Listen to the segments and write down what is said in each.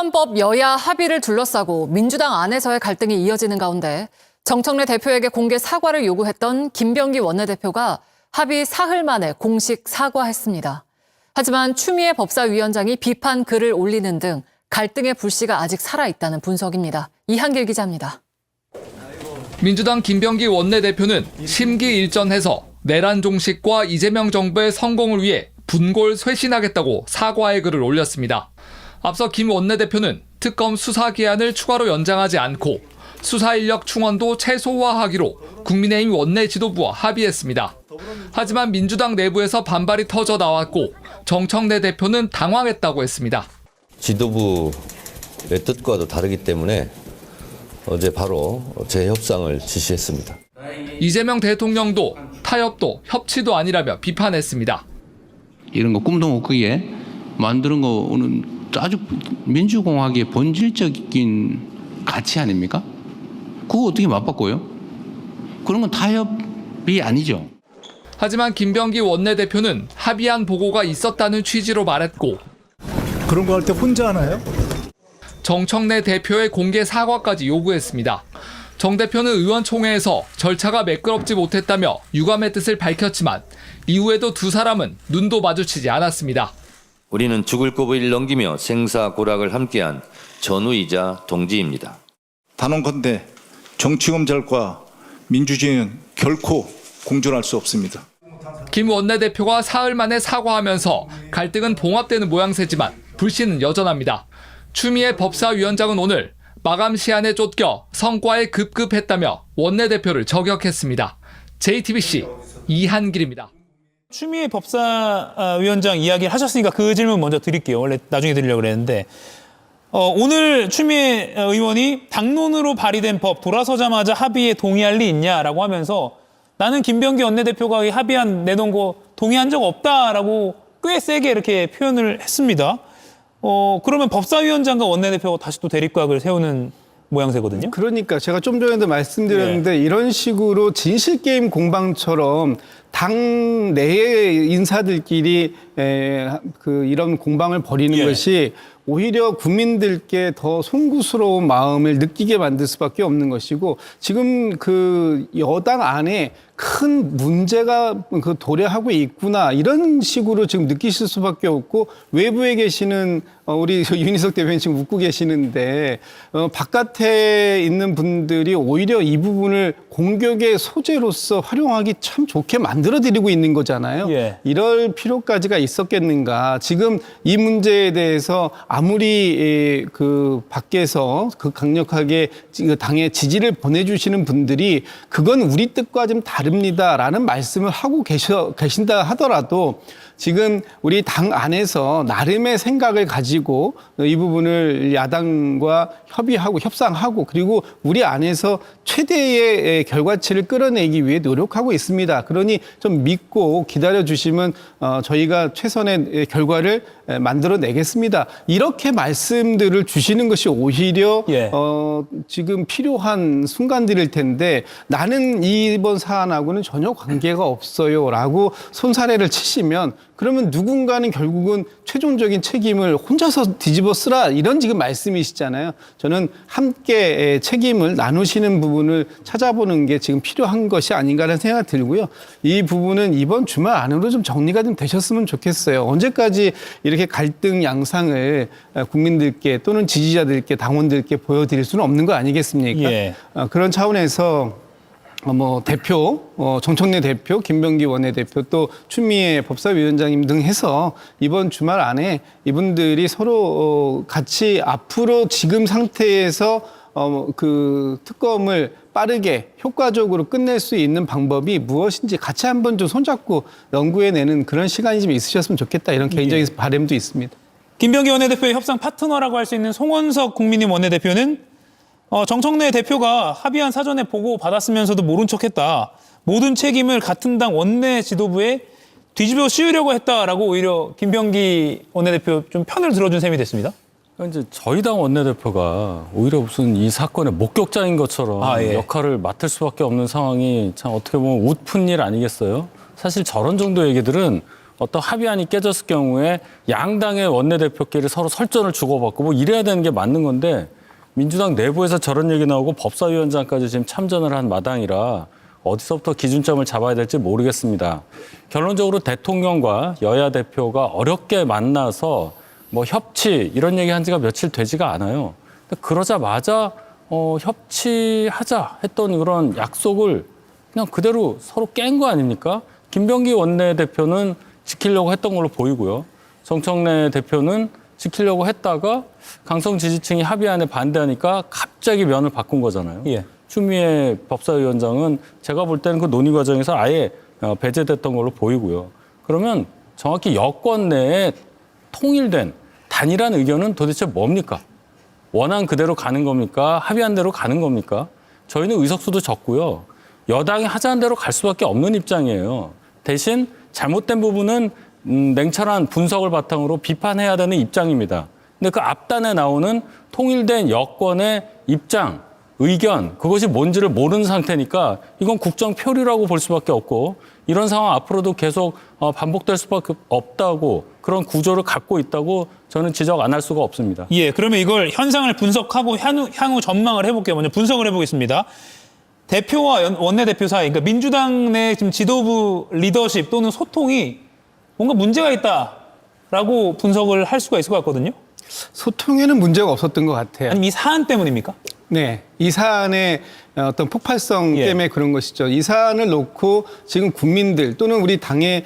특검법 여야 합의를 둘러싸고 민주당 안에서의 갈등이 이어지는 가운데 정청래 대표에게 공개 사과를 요구했던 김병기 원내대표가 합의 사흘 만에 공식 사과했습니다. 하지만 추미애 법사위원장이 비판 글을 올리는 등 갈등의 불씨가 아직 살아있다는 분석입니다. 이한길 기자입니다. 민주당 김병기 원내대표는 심기일전해서 내란 종식과 이재명 정부의 성공을 위해 분골 쇄신하겠다고 사과의 글을 올렸습니다. 앞서 김 원내대표는 특검 수사 기한을 추가로 연장하지 않고 수사 인력 충원도 최소화하기로 국민의힘 원내 지도부와 합의했습니다. 하지만 민주당 내부에서 반발이 터져 나왔고 정청래 대표는 당황했다고 했습니다. 지도부의 뜻과도 다르기 때문에 어제 바로 재협상을 지시했습니다. 이재명 대통령도 타협도 협치도 아니라며 비판했습니다. 이런 거 꿈도 못 꾸게 만드는 거는 아주 민주공화국의 본질적인 가치 아닙니까? 그거 어떻게 맞바꿔요? 그런 건 타협이 아니죠. 하지만 김병기 원내대표는 합의안 보고가 있었다는 취지로 말했고 그런 거 할 때 혼자 하나요? 정청래 대표의 공개 사과까지 요구했습니다. 정 대표는 의원총회에서 절차가 매끄럽지 못했다며 유감의 뜻을 밝혔지만 이후에도 두 사람은 눈도 마주치지 않았습니다. 우리는 죽을 고비를 넘기며 생사고락을 함께한 전우이자 동지입니다. 단언컨대 정치검찰과 민주주의는 결코 공존할 수 없습니다. 김 원내대표가 사흘 만에 사과하면서 갈등은 봉합되는 모양새지만 불씨는 여전합니다. 추미애 법사위원장은 오늘 마감 시한에 쫓겨 성과에 급급했다며 원내대표를 저격했습니다. JTBC 이한길입니다. 추미애 법사위원장 이야기를 하셨으니까 그 질문 먼저 드릴게요. 원래 나중에 드리려고 그랬는데 오늘 추미애 의원이 당론으로 발의된 법 돌아서자마자 합의에 동의할 리 있냐라고 하면서 나는 김병기 원내대표가 이 합의안 내놓은 거 동의한 적 없다라고 꽤 세게 이렇게 표현을 했습니다. 그러면 법사위원장과 원내대표가 다시 또 대립각을 세우는 모양새거든요. 그러니까 제가 좀 전에도 말씀드렸는데 이런 식으로 진실게임 공방처럼 당 내의 인사들끼리 이런 공방을 벌이는 것이 오히려 국민들께 더 송구스러운 마음을 느끼게 만들 수밖에 없는 것이고 지금 그 여당 안에 큰 문제가 도래하고 있구나 이런 식으로 지금 느끼실 수밖에 없고 외부에 계시는 우리 윤희석 대표님 지금 웃고 계시는데 바깥에 있는 분들이 오히려 이 부분을 공격의 소재로서 활용하기 참 좋게 만들어드리고 있는 거잖아요. 이럴 필요까지가 있었겠는가. 지금 이 문제에 대해서 아무리 그 밖에서 그 강력하게 당의 지지를 보내주시는 분들이 그건 우리 뜻과 좀 다릅니다라는 말씀을 하고 계신다 하더라도 지금 우리 당 안에서 나름의 생각을 가지고 이 부분을 야당과 협의하고 협상하고 그리고 우리 안에서 최대의 결과치를 끌어내기 위해 노력하고 있습니다. 그러니 좀 믿고 기다려주시면 저희가 최선의 결과를 만들어내겠습니다. 이렇게 말씀들을 주시는 것이 오히려 지금 필요한 순간들일 텐데 나는 이번 사안하고는 전혀 관계가 없어요라고 손사래를 치시면 그러면 누군가는 결국은 최종적인 책임을 혼자서 뒤집어 쓰라 이런 지금 말씀이시잖아요. 저는 함께 책임을 나누시는 부분을 찾아보는 게 지금 필요한 것이 아닌가라는 생각이 들고요. 이 부분은 이번 주말 안으로 좀 정리가 좀 되셨으면 좋겠어요. 언제까지 이렇게 갈등 양상을 국민들께 또는 지지자들께 당원들께 보여드릴 수는 없는 거 아니겠습니까? 그런 차원에서 정청래 대표, 김병기 원내대표 또 추미애 법사위원장님 등 해서 이번 주말 안에 이분들이 서로 같이 앞으로 지금 상태에서 그 특검을 빠르게 효과적으로 끝낼 수 있는 방법이 무엇인지 같이 한번 좀 손잡고 연구해내는 그런 시간이 좀 있으셨으면 좋겠다 이런 개인적인 바람도 있습니다. 김병기 원내대표의 협상 파트너라고 할 수 있는 송원석 국민의힘 원내대표는 정청래 대표가 합의안 사전에 보고 받았으면서도 모른 척했다. 모든 책임을 같은 당 원내 지도부에 뒤집어 씌우려고 했다라고 오히려 김병기 원내대표 좀 편을 들어준 셈이 됐습니다. 이제 저희 당 원내대표가 오히려 무슨 이 사건의 목격자인 것처럼 역할을 맡을 수밖에 없는 상황이 참 어떻게 보면 웃픈 일 아니겠어요? 사실 저런 정도 얘기들은 어떤 합의안이 깨졌을 경우에 양당의 원내대표끼리 서로 설전을 주고받고 뭐 이래야 되는 게 맞는 건데 민주당 내부에서 저런 얘기 나오고 법사위원장까지 지금 참전을 한 마당이라 어디서부터 기준점을 잡아야 될지 모르겠습니다. 결론적으로 대통령과 여야 대표가 어렵게 만나서 뭐 협치 이런 얘기 한 지가 며칠 되지가 않아요. 근데 그러자마자 협치하자 했던 그런 약속을 그냥 그대로 서로 깬 거 아닙니까? 김병기 원내대표는 지키려고 했던 걸로 보이고요. 정청래 대표는 지키려고 했다가 강성 지지층이 합의안에 반대하니까 갑자기 면을 바꾼 거잖아요. 예. 추미애 법사위원장은 제가 볼 때는 그 논의 과정에서 아예 배제됐던 걸로 보이고요. 그러면 정확히 여권 내에 통일된 단일한 의견은 도대체 뭡니까? 원안 그대로 가는 겁니까? 합의한 대로 가는 겁니까? 저희는 의석수도 적고요. 여당이 하자는 대로 갈 수밖에 없는 입장이에요. 대신 잘못된 부분은 냉철한 분석을 바탕으로 비판해야 되는 입장입니다. 근데 그 앞단에 나오는 통일된 여권의 입장, 의견, 그것이 뭔지를 모르는 상태니까 이건 국정 표류라고 볼 수밖에 없고 이런 상황 앞으로도 계속 반복될 수밖에 없다고 그런 구조를 갖고 있다고 저는 지적 안 할 수가 없습니다. 예, 그러면 이걸 현상을 분석하고 향후 전망을 해볼게요. 먼저 분석을 해보겠습니다. 대표와 원내대표 사이, 그러니까 민주당 내 지금 지도부 리더십 또는 소통이 뭔가 문제가 있다라고 분석을 할 수가 있을 것 같거든요. 소통에는 문제가 없었던 것 같아요. 아니면 이 사안 때문입니까? 네, 이 사안의 어떤 폭발성 예. 때문에 그런 것이죠. 이 사안을 놓고 지금 국민들 또는 우리 당에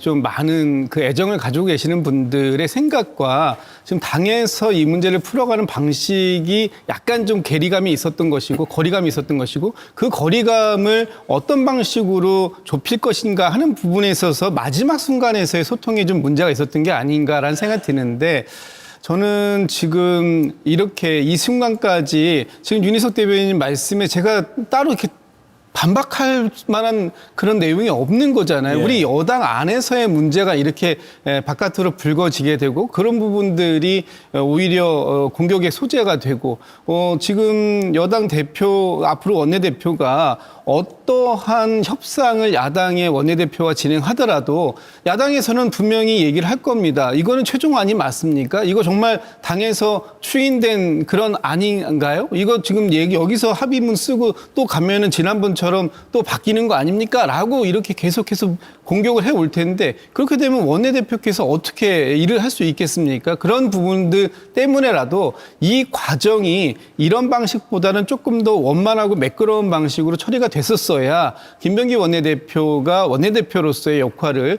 좀 많은 그 애정을 가지고 계시는 분들의 생각과 지금 당에서 이 문제를 풀어가는 방식이 약간 좀 괴리감이 있었던 것이고 거리감이 있었던 것이고 그 거리감을 어떤 방식으로 좁힐 것인가 하는 부분에 있어서 마지막 순간에서의 소통에 좀 문제가 있었던 게 아닌가라는 생각이 드는데 저는 지금 이렇게 이 순간까지 지금 윤희석 대변인 말씀에 제가 따로 이렇게 반박할 만한 그런 내용이 없는 거잖아요. 예. 우리 여당 안에서의 문제가 이렇게 바깥으로 불거지게 되고 그런 부분들이 오히려 공격의 소재가 되고 지금 여당 대표 앞으로 원내대표가 어떠한 협상을 야당의 원내대표와 진행하더라도 야당에서는 분명히 얘기를 할 겁니다. 이거는 최종안이 맞습니까? 이거 정말 당에서 추인된 그런 안인가요? 이거 지금 여기서 합의문 쓰고 또 가면은 지난번처럼 또 바뀌는 거 아닙니까? 라고 이렇게 계속해서 공격을 해올 텐데 그렇게 되면 원내대표께서 어떻게 일을 할 수 있겠습니까? 그런 부분들 때문에라도 이 과정이 이런 방식보다는 조금 더 원만하고 매끄러운 방식으로 처리가 됐었어야 김병기 원내대표가 원내대표로서의 역할을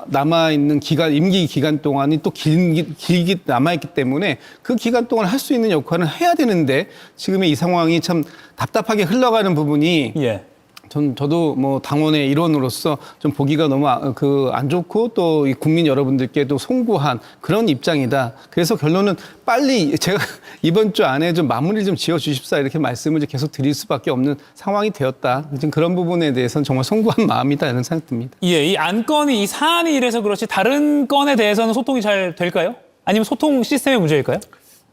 남아있는 기간, 임기 기간 동안이 또 길게 남아있기 때문에 그 기간 동안 할 수 있는 역할은 해야 되는데 지금의 이 상황이 참 답답하게 흘러가는 부분이 예. 저도 뭐 당원의 일원으로서 좀 보기가 너무 안 좋고 또 이 국민 여러분들께도 송구한 그런 입장이다. 그래서 결론은 빨리 제가 이번 주 안에 좀 마무리를 좀 지어 주십사 이렇게 말씀을 계속 드릴 수밖에 없는 상황이 되었다. 지금 그런 부분에 대해서는 정말 송구한 마음이다 이런 생각 듭니다. 예, 이 안건이 이 사안이 이래서 그렇지 다른 건에 대해서는 소통이 잘 될까요? 아니면 소통 시스템의 문제일까요?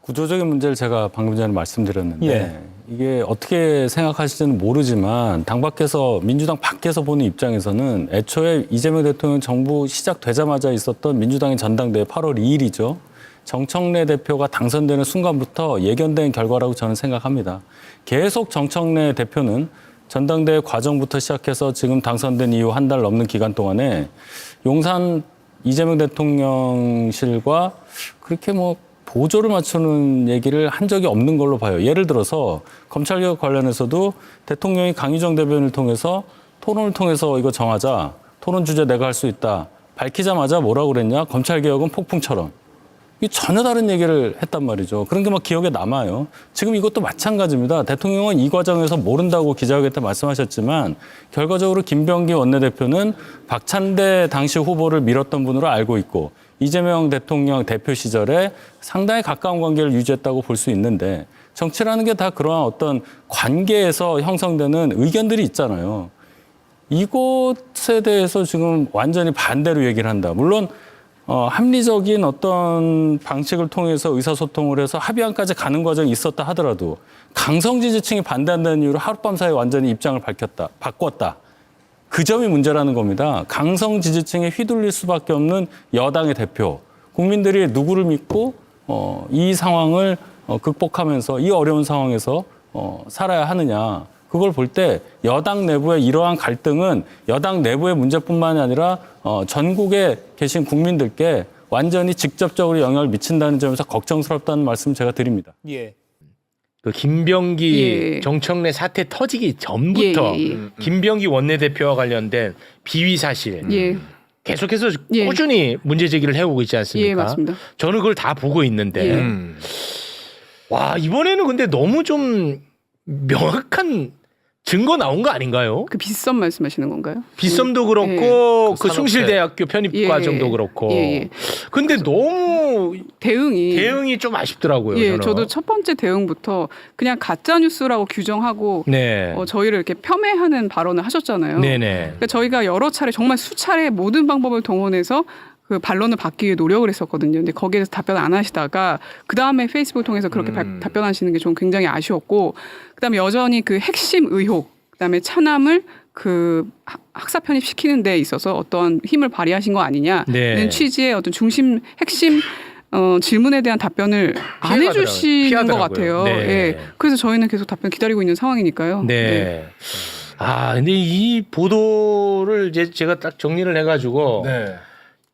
구조적인 문제를 제가 방금 전에 말씀드렸는데 예. 이게 어떻게 생각하실지는 모르지만 당 밖에서 민주당 밖에서 보는 입장에서는 애초에 이재명 대통령 정부 시작되자마자 있었던 민주당의 전당대회 8월 2일이죠. 정청래 대표가 당선되는 순간부터 예견된 결과라고 저는 생각합니다. 계속 정청래 대표는 전당대회 과정부터 시작해서 지금 당선된 이후 한 달 넘는 기간 동안에 용산 이재명 대통령실과 그렇게 뭐 보조를 맞추는 얘기를 한 적이 없는 걸로 봐요. 예를 들어서 검찰개혁 관련해서도 대통령이 강유정 대변인을 통해서 토론을 통해서 이거 정하자. 토론 주제 내가 할 수 있다. 밝히자마자 뭐라고 그랬냐. 검찰개혁은 폭풍처럼. 이 전혀 다른 얘기를 했단 말이죠. 그런 게 막 기억에 남아요. 지금 이것도 마찬가지입니다. 대통령은 이 과정에서 모른다고 기자회견 때 말씀하셨지만 결과적으로 김병기 원내대표는 박찬대 당시 후보를 밀었던 분으로 알고 있고 이재명 대통령 대표 시절에 상당히 가까운 관계를 유지했다고 볼 수 있는데 정치라는 게 다 그러한 어떤 관계에서 형성되는 의견들이 있잖아요. 이것에 대해서 지금 완전히 반대로 얘기를 한다. 물론 합리적인 어떤 방식을 통해서 의사소통을 해서 합의안까지 가는 과정이 있었다 하더라도 강성 지지층이 반대한다는 이유로 하룻밤 사이에 완전히 입장을 바꿨다. 그 점이 문제라는 겁니다. 강성 지지층에 휘둘릴 수밖에 없는 여당의 대표. 국민들이 누구를 믿고 이 상황을 극복하면서 이 어려운 상황에서 살아야 하느냐. 그걸 볼 때 여당 내부의 이러한 갈등은 여당 내부의 문제뿐만이 아니라 전국에 계신 국민들께 완전히 직접적으로 영향을 미친다는 점에서 걱정스럽다는 말씀 제가 드립니다. 예. 그 김병기 예. 정청래 사태 터지기 전부터 김병기 원내대표와 관련된 비위 사실 예. 계속해서 예. 꾸준히 문제 제기를 해오고 있지 않습니까? 예, 맞습니다. 저는 그걸 다 보고 있는데 예. 와 이번에는 근데 너무 좀 명확한 증거 나온 거 아닌가요? 그 빗썸 말씀하시는 건가요? 빗썸도 그렇고 예. 그 숭실대학교 편입 예. 과정도 그렇고. 예. 근데 너무 대응이 좀 아쉽더라고요. 예, 저는. 저도 첫 번째 대응부터 그냥 가짜 뉴스라고 규정하고 네. 저희를 이렇게 폄훼하는 발언을 하셨잖아요. 네네. 그러니까 저희가 여러 차례 정말 수차례 모든 방법을 동원해서 그 반론을 받기 위해 노력을 했었거든요. 근데 거기에 대해서 답변 안 하시다가 그 다음에 페이스북을 통해서 그렇게 답변하시는 게 좀 굉장히 아쉬웠고, 그다음에 여전히 그 핵심 의혹, 그다음에 차남을 그 학사 편입시키는 데 있어서 어떤 힘을 발휘하신 거 아니냐는 네. 취지의 어떤 중심 핵심 질문에 대한 답변을 안 해주시는 것 같아요. 네. 예. 그래서 저희는 계속 답변 기다리고 있는 상황이니까요. 네. 아, 근데 이 보도를 이제 제가 딱 정리를 해가지고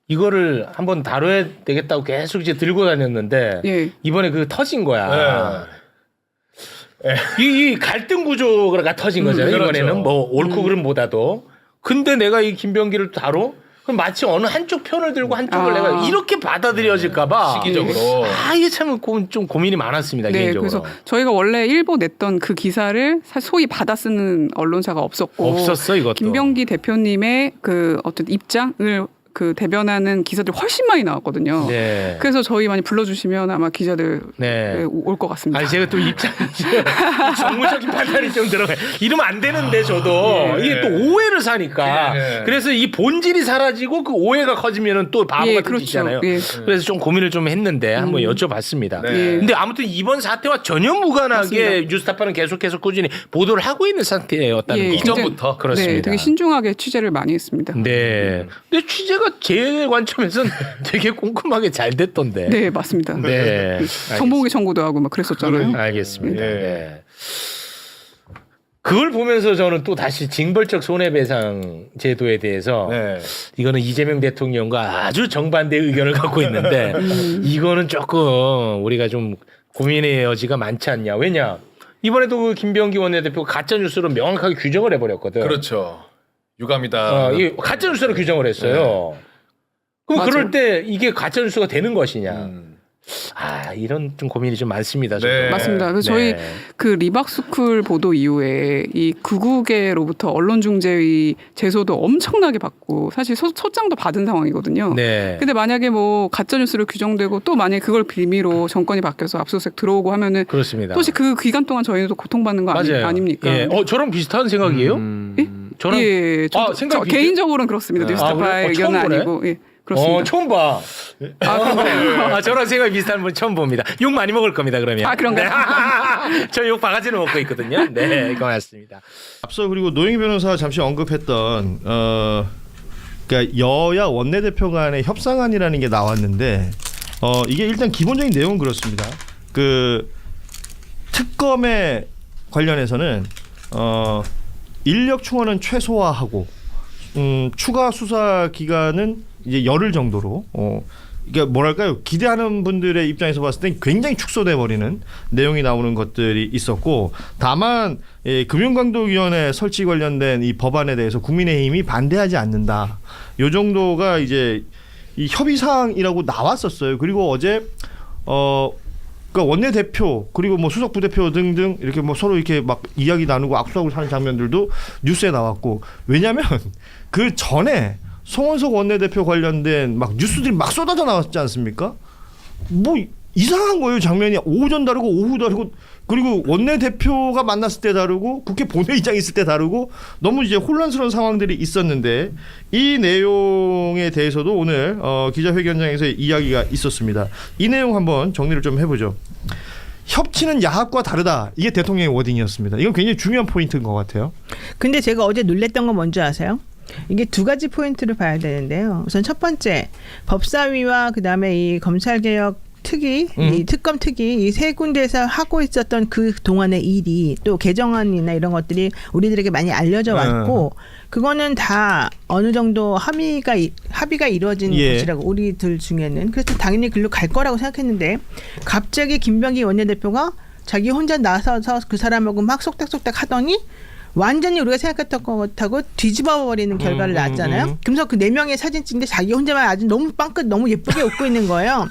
이거를 한번 다뤄야 되겠다고 계속 이제 들고 다녔는데 예. 이번에 그 터진 거야. 이 갈등 구조가 터진 거잖아요. 이번에는 뭐 옳고 그름보다도. 근데 내가 이 김병기를 다뤄? 그럼 마치 어느 한쪽 편을 들고 한쪽을 내가 이렇게 받아들여질까봐 시기적으로 이게 참 좀 고민이 많았습니다. 네, 개인적으로. 그래서 저희가 원래 일보 냈던 그 기사를 소위 받아 쓰는 언론사가 없었고, 없었어 이것도. 김병기 대표님의 그 어떤 입장을 그 대변하는 기사들 훨씬 많이 나왔거든요. 네. 그래서 저희 많이 불러주시면 아마 기자들 네. 올 것 같습니다. 아니 제가 또 입장이 정무적인 판단이 좀 들어가요. 이러면 안 되는데 저도 이게 또 오해를 사니까 그래서 이 본질이 사라지고 그 오해가 커지면은 또 바보 같은 그렇죠. 짓이잖아요. 예. 그래서 좀 고민을 좀 했는데 한번 여쭤봤습니다. 네. 근데 아무튼 이번 사태와 전혀 무관하게 뉴스타파는 계속해서 꾸준히 보도를 하고 있는 상태였다는 거죠. 이전부터 그렇습니다. 네, 되게 신중하게 취재를 많이 했습니다. 네. 근데 취재가 제 관점에서는 되게 꼼꼼하게 잘 됐던데. 네, 맞습니다. 네. 정보공개 청구도 하고 막 그랬었잖아요. 알겠습니다. 네. 그걸 보면서 저는 또 다시 징벌적 손해배상 제도에 대해서 이거는 이재명 대통령과 아주 정반대의 의견을 갖고 있는데 이거는 조금 우리가 좀 고민의 여지가 많지 않냐. 왜냐? 이번에도 그 김병기 원내대표가 가짜 뉴스로 명확하게 규정을 해버렸거든. 그렇죠. 유감이다. 이 가짜 뉴스로 규정을 했어요. 그럼 맞아. 그럴 때 이게 가짜 뉴스가 되는 것이냐? 아 이런 좀 고민이 좀 많습니다. 저도. 네. 맞습니다. 그래서 저희 그 리박스쿨 보도 이후에 이 극우계로부터 언론중재위 제소도 엄청나게 받고 사실 소장도 받은 상황이거든요. 네. 근데 만약에 뭐 가짜뉴스로 규정되고 또 만약에 그걸 빌미로 정권이 바뀌어서 압수수색 들어오고 하면은 그렇습니다. 또 그 기간 동안 저희는 또 고통받는 거 맞아요. 아닙니까? 예. 저랑 비슷한 생각이에요? 예? 저랑 예, 생각이 개인적으로는 그렇습니다. 뉴스타파의 그래요? 처음 의견은 보네? 아니고. 예. 그렇습니다. 처음 봐. 저랑 생각이 비슷한 분 처음 봅니다. 욕 많이 먹을 겁니다, 그러면. 아, 그런가요? 저 욕 바가지는 먹고 있거든요. 네, 고맙습니다. 앞서 그리고 노영희 변호사가 잠시 언급했던 그러니까 여야 원내대표 간의 협상안이라는 게 나왔는데 이게 일단 기본적인 내용은 그렇습니다. 그 특검에 관련해서는 인력 충원은 최소화하고 추가 수사 기간은 이제 열흘 정도로 이게 뭐랄까요, 기대하는 분들의 입장에서 봤을 땐 굉장히 축소돼 버리는 내용이 나오는 것들이 있었고, 다만 금융감독위원회 설치 관련된 이 법안에 대해서 국민의힘이 반대하지 않는다. 요 정도가 이제 이 협의 사항이라고 나왔었어요. 그리고 어제 그러니까 원내대표 그리고 뭐 수석 부대표 등등 이렇게 뭐 서로 이렇게 막 이야기 나누고 악수하고 하는 장면들도 뉴스에 나왔고, 왜냐하면 그 전에 송원석 원내대표 관련된 막 뉴스들이 막 쏟아져 나왔지 않습니까? 뭐 이상한 거예요. 장면이 오전 다르고 오후 다르고, 그리고 원내대표가 만났을 때 다르고 국회 본회의장 있을 때 다르고 너무 이제 혼란스러운 상황들이 있었는데, 이 내용에 대해서도 오늘 기자회견장에서 이야기가 있었습니다. 이 내용 한번 정리를 좀 해보죠. 협치는 야합과 다르다. 이게 대통령의 워딩이었습니다. 이건 굉장히 중요한 포인트인 것 같아요. 근데 제가 어제 놀랬던 건 뭔지 아세요? 이게 두 가지 포인트를 봐야 되는데요. 우선 첫 번째, 법사위와 그다음에 이 검찰개혁 특위, 이 특검 특위 이 세 군데에서 하고 있었던 그 동안의 일이 또 개정안이나 이런 것들이 우리들에게 많이 알려져 왔고 그거는 다 어느 정도 합의가 이루어진 것이라고 우리들 중에는 그래서 당연히 글로 갈 거라고 생각했는데 갑자기 김병기 원내대표가 자기 혼자 나서서 그 사람하고 막 속닥속닥 하더니 완전히 우리가 생각했던 것하고 뒤집어 버리는 결과를 낳았잖아요. 그래서 그 4명의 사진 찍는데 자기 혼자만 아주 너무 빵긋 너무 예쁘게 웃고 있는 거예요.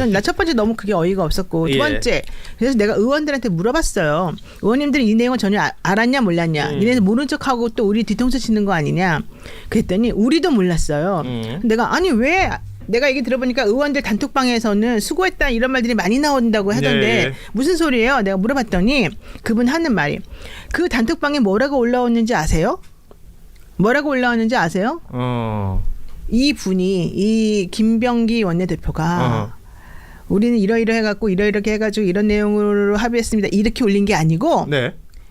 나 첫 번째 너무 그게 어이가 없었고 두 번째 그래서 내가 의원들한테 물어봤어요. 의원님들이 이 내용을 전혀 알았냐 몰랐냐. 니네는 모른 척하고 또 우리 뒤통수 치는 거 아니냐. 그랬더니 우리도 몰랐어요. 내가 아니 왜 내가 얘기 들어보니까 의원들 단톡방에서는 수고했다 이런 말들이 많이 나온다고 하던데 무슨 소리예요? 내가 물어봤더니 그분 하는 말이 그 단톡방에 뭐라고 올라왔는지 아세요? 뭐라고 올라왔는지 아세요? 이 분이 이 김병기 원내대표가 우리는 이러이러해갖고 이러이렇게 해가지고 이런 내용으로 합의했습니다. 이렇게 올린 게 아니고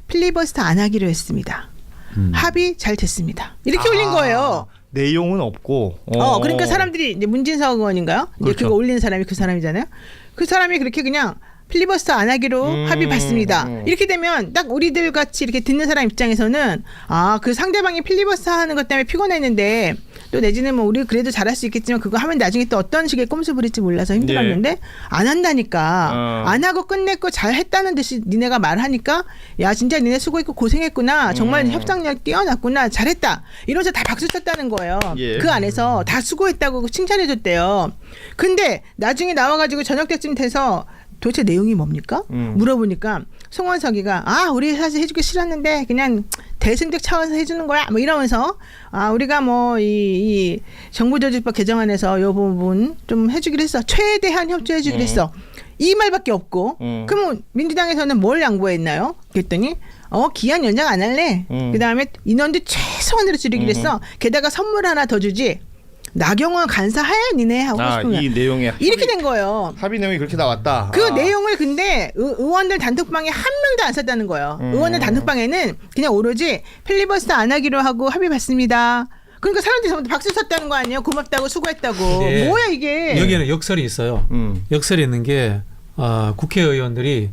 필리버스터 안 하기로 했습니다. 합의 잘 됐습니다. 이렇게 올린 거예요. 내용은 없고. 그러니까 사람들이 이제 문진석 의원인가요? 이제 그렇죠. 그거 올리는 사람이 그 사람이잖아요. 그 사람이 그렇게 그냥 필리버스터 안 하기로 합의 봤습니다. 이렇게 되면 딱 우리들 같이 이렇게 듣는 사람 입장에서는 그 상대방이 필리버스터 하는 것 때문에 피곤했는데 또 내지는 뭐 우리 그래도 잘할 수 있겠지만 그거 하면 나중에 또 어떤 식의 꼼수 부릴지 몰라서 힘들었는데 안 한다니까 안 하고 끝냈고 잘했다는 듯이 니네가 말하니까 야 진짜 니네 수고했고 고생했구나 정말 협상력 뛰어났구나 잘했다 이러면서 다 박수 쳤다는 거예요. 그 안에서 다 수고했다고 칭찬해줬대요. 근데 나중에 나와가지고 저녁 때쯤 돼서 도대체 내용이 뭡니까? 물어보니까 송원석이가 우리 사실 해주기 싫었는데 그냥 대승적 차원에서 해주는 거야 뭐 이러면서 우리가 뭐 이 정부조직법 개정안에서 이 부분 좀 해주기로 했어. 최대한 협조해주기로 했어. 이 말밖에 없고 그럼 민주당에서는 뭘 양보했나요? 그랬더니 기한 연장 안 할래. 그다음에 인원도 최소한으로 줄이기로 했어. 게다가 선물 하나 더 주지. 나경원 간사해 니네 하고 싶으면 이 내용에 이렇게 된 거예요. 합의 내용이 그렇게 나왔다. 그 내용을 근데 의원들 단톡방에 한 명도 안 썼다는 거예요. 의원들 단톡방에는 그냥 오로지 필리버스터 안 하기로 하고 합의 봤습니다. 그러니까 사람들이 전부 박수 쳤다는 거 아니에요? 고맙다고 수고했다고. 뭐야 이게. 여기에는 역설이 있어요. 역설이 있는 게 국회의원들이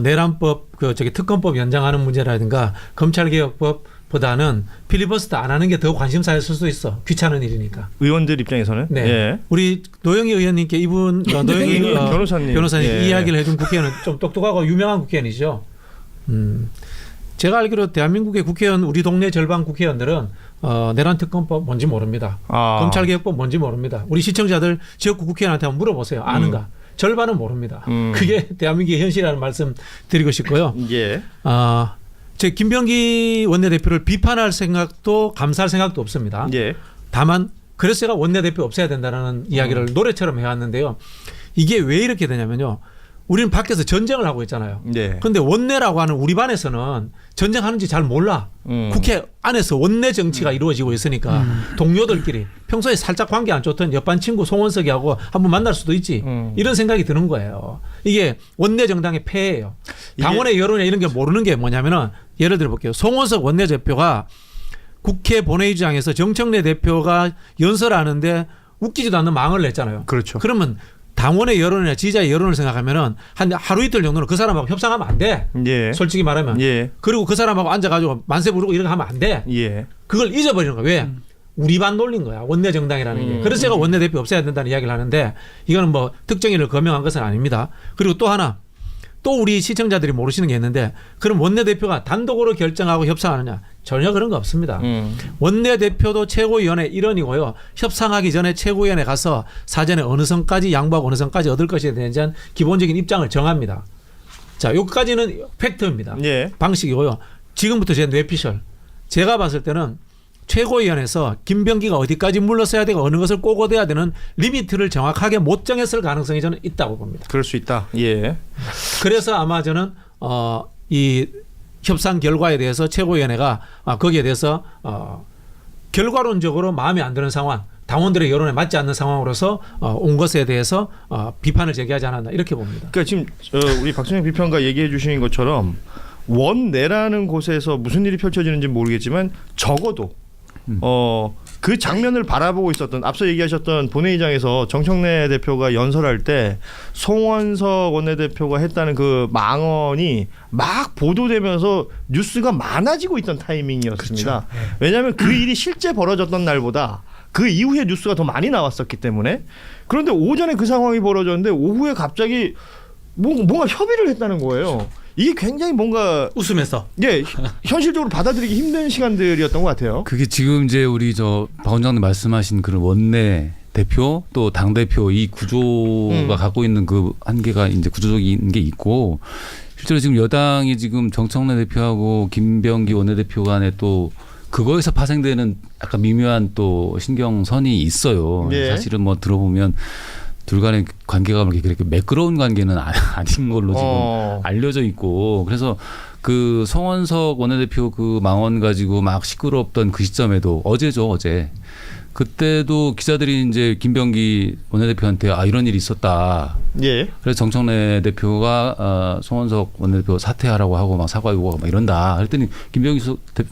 내란법 특검법 연장하는 문제라든가 검찰개혁법 보다는 필리버스터 안 하는 게 더 관심사였을 수도 있어. 귀찮은 일이니까. 의원들 입장에서는. 네. 우리 노영희 의원님께 이분 노영희 변호사님 이야기를 해준 국회의원은 좀 똑똑하고 유명한 국회의원이죠. 제가 알기로 대한민국의 국회의원 우리 동네 절반 국회의원들은 내란특검법 뭔지 모릅니다. 검찰개혁법 뭔지 모릅니다. 우리 시청자들 지역구 국회의원한테 한번 물어보세요. 아는가? 절반은 모릅니다. 그게 대한민국의 현실이라는 말씀 드리고 싶고요. 제 김병기 원내대표를 비판할 생각도 감사할 생각도 없습니다. 다만 그래서 제가 원내대표 없애야 된다는 이야기를 노래처럼 해왔는데요. 이게 왜 이렇게 되냐면요. 우리는 밖에서 전쟁을 하고 있잖아요. 그런데 원내라고 하는 우리 반에서는 전쟁하는지 잘 몰라. 국회 안에서 원내 정치가 이루어지고 있으니까 동료들끼리 평소에 살짝 관계 안 좋던 옆반 친구 송원석이하고 한번 만날 수도 있지. 이런 생각이 드는 거예요. 이게 원내 정당의 폐해예요. 당원의 여론에 이런 게 모르는 게 뭐냐면은 예를 들어 볼게요. 송원석 원내대표가 국회 본회의장에서 정청래 대표가 연설하는데 웃기지도 않는 망을 냈잖아요. 그렇죠. 그러면 당원의 여론이나 지지자의 여론을 생각하면 한 하루 이틀 정도는 그 사람하고 협상하면 안 돼. 솔직히 말하면. 그리고 그 사람하고 앉아가지고 만세 부르고 이런 거 하면 안 돼. 그걸 잊어버리는 거야. 왜? 우리 반 놀린 거야. 원내 정당이라는 게. 그래서 제가 원내대표 없애야 된다는 이야기를 하는데 이거는 뭐 특정인을 거명한 것은 아닙니다. 그리고 또 하나. 또 우리 시청자들이 모르시는 게 있는데 그럼 원내대표가 단독으로 결정하고 협상하느냐? 전혀 그런 거 없습니다. 원내대표도 최고위원회 일원이고요. 협상하기 전에 최고위원회 가서 사전에 어느 선까지 양보하고 어느 선까지 얻을 것에 대한 기본적인 입장을 정합니다. 자, 여기까지는 팩트입니다. 방식이고요. 지금부터 제 뇌피셜. 제가 봤을 때는 최고위원회에서 김병기가 어디까지 물러서야 되고 어느 것을 꼬고대야 되는 리미트를 정확하게 못 정했을 가능성이 저는 있다고 봅니다. 그럴 수 있다. 그래서 아마 저는 이 협상 결과에 대해서 최고위원회가 거기에 대해서 결과론적으로 마음에 안 드는 상황, 당원들의 여론에 맞지 않는 상황으로서 온 것에 대해서 비판을 제기하지 않았나 이렇게 봅니다. 그러니까 지금 우리 박준영 비평가 얘기해 주신 것처럼 원내라는 곳에서 무슨 일이 펼쳐지는지 모르겠지만 적어도 그 장면을 바라보고 있었던 앞서 얘기하셨던 본회의장에서 정청래 대표가 연설할 때 송원석 원내대표가 했다는 그 망언이 막 보도되면서 뉴스가 많아지고 있던 타이밍이었습니다. 그렇죠. 왜냐하면 그 일이 실제 벌어졌던 날보다 그 이후에 뉴스가 더 많이 나왔었기 때문에. 그런데 오전에 그 상황이 벌어졌는데 오후에 갑자기 뭔가 협의를 했다는 거예요. 이게 굉장히 뭔가 웃으면서 현실적으로 받아들이기 힘든 시간들이었던 것 같아요. 그게 지금 이제 우리 박 원장님 말씀하신 그런 원내 대표 또 당 대표 이 구조가 갖고 있는 그 한계가 이제 구조적인 게 있고 실제로 지금 여당이 지금 정청래 대표하고 김병기 원내대표 간에 또 그거에서 파생되는 약간 미묘한 또 신경선이 있어요. 예. 사실은 뭐 들어보면 둘 간의 관계가 그렇게 매끄러운 관계는 아닌 걸로 지금 알려져 있고 그래서 그 송원석 원내대표 그 망언 가지고 막 시끄럽던 그 시점에도 어제 그때도 기자들이 이제 김병기 원내대표한테 이런 일이 있었다. 예. 그래서 정청래 대표가 송원석 원내대표 사퇴하라고 하고 막 사과 요구하고 막 이런다. 그랬더니 김병기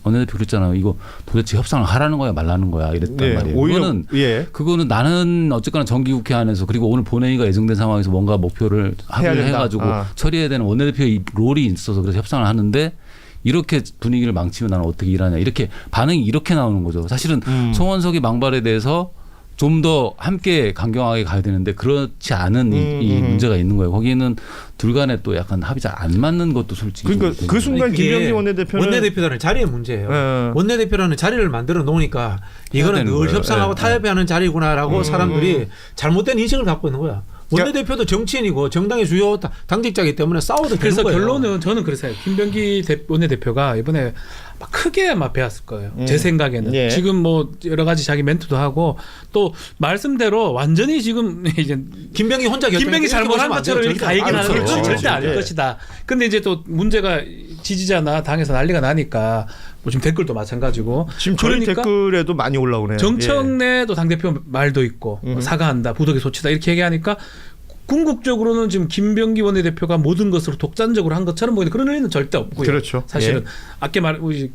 원내대표 그랬잖아요. 이거 도대체 협상을 하라는 거야 말라는 거야 이랬단 말이에요. 오히려, 그거는 나는 어쨌거나 정기국회 안에서 그리고 오늘 본회의가 예정된 상황에서 뭔가 목표를 합의를 해가지고 처리해야 되는 원내대표의 롤이 있어서 그래서 협상을 하는데 이렇게 분위기를 망치면 나는 어떻게 일하냐 이렇게 반응이 이렇게 나오는 거죠. 사실은 송원석의 망발에 대해서 좀 더 함께 강경하게 가야 되는데 그렇지 않은 이 문제가 있는 거예요. 거기에는 둘 간에 또 약간 합이 잘 안 맞는 것도 솔직히. 그러니까 그 순간 김병기 원내대표는 원내대표라는 자리의 문제예요. 원내대표라는 자리를 만들어 놓으니까 이거는 늘 협상하고 타협하는 자리구나라고 사람들이 잘못된 인식을 갖고 있는 거야. 원내대표도 정치인이고 정당의 주요 당직자이기 때문에 싸워도 되는 그래서 거예요. 결론은 저는 그래서 김병기 원내대표가 이번에 막 크게 막 배웠을 거예요. 제 생각에는. 지금 뭐 여러 가지 자기 멘트도 하고 또 말씀대로 완전히 지금 이제 김병기 혼자 김병기 잘못한 것처럼 이렇게 가 얘기는 하는 건 절대 아닐 예. 것이다. 근데 이제 또 문제가 지지자나 당에서 난리가 나니까 뭐 지금 댓글도 마찬가지고 지금 저희 댓글에도 많이 올라오네요. 정청래도 당대표 말도 있고 사과한다. 부득이 소치다. 이렇게 얘기하니까 궁극적으로는 지금 김병기 원내대표가 모든 것으로 독단적으로 한 것처럼 보이는데 그런 의미는 절대 없고요. 그렇죠. 사실은 아까 우리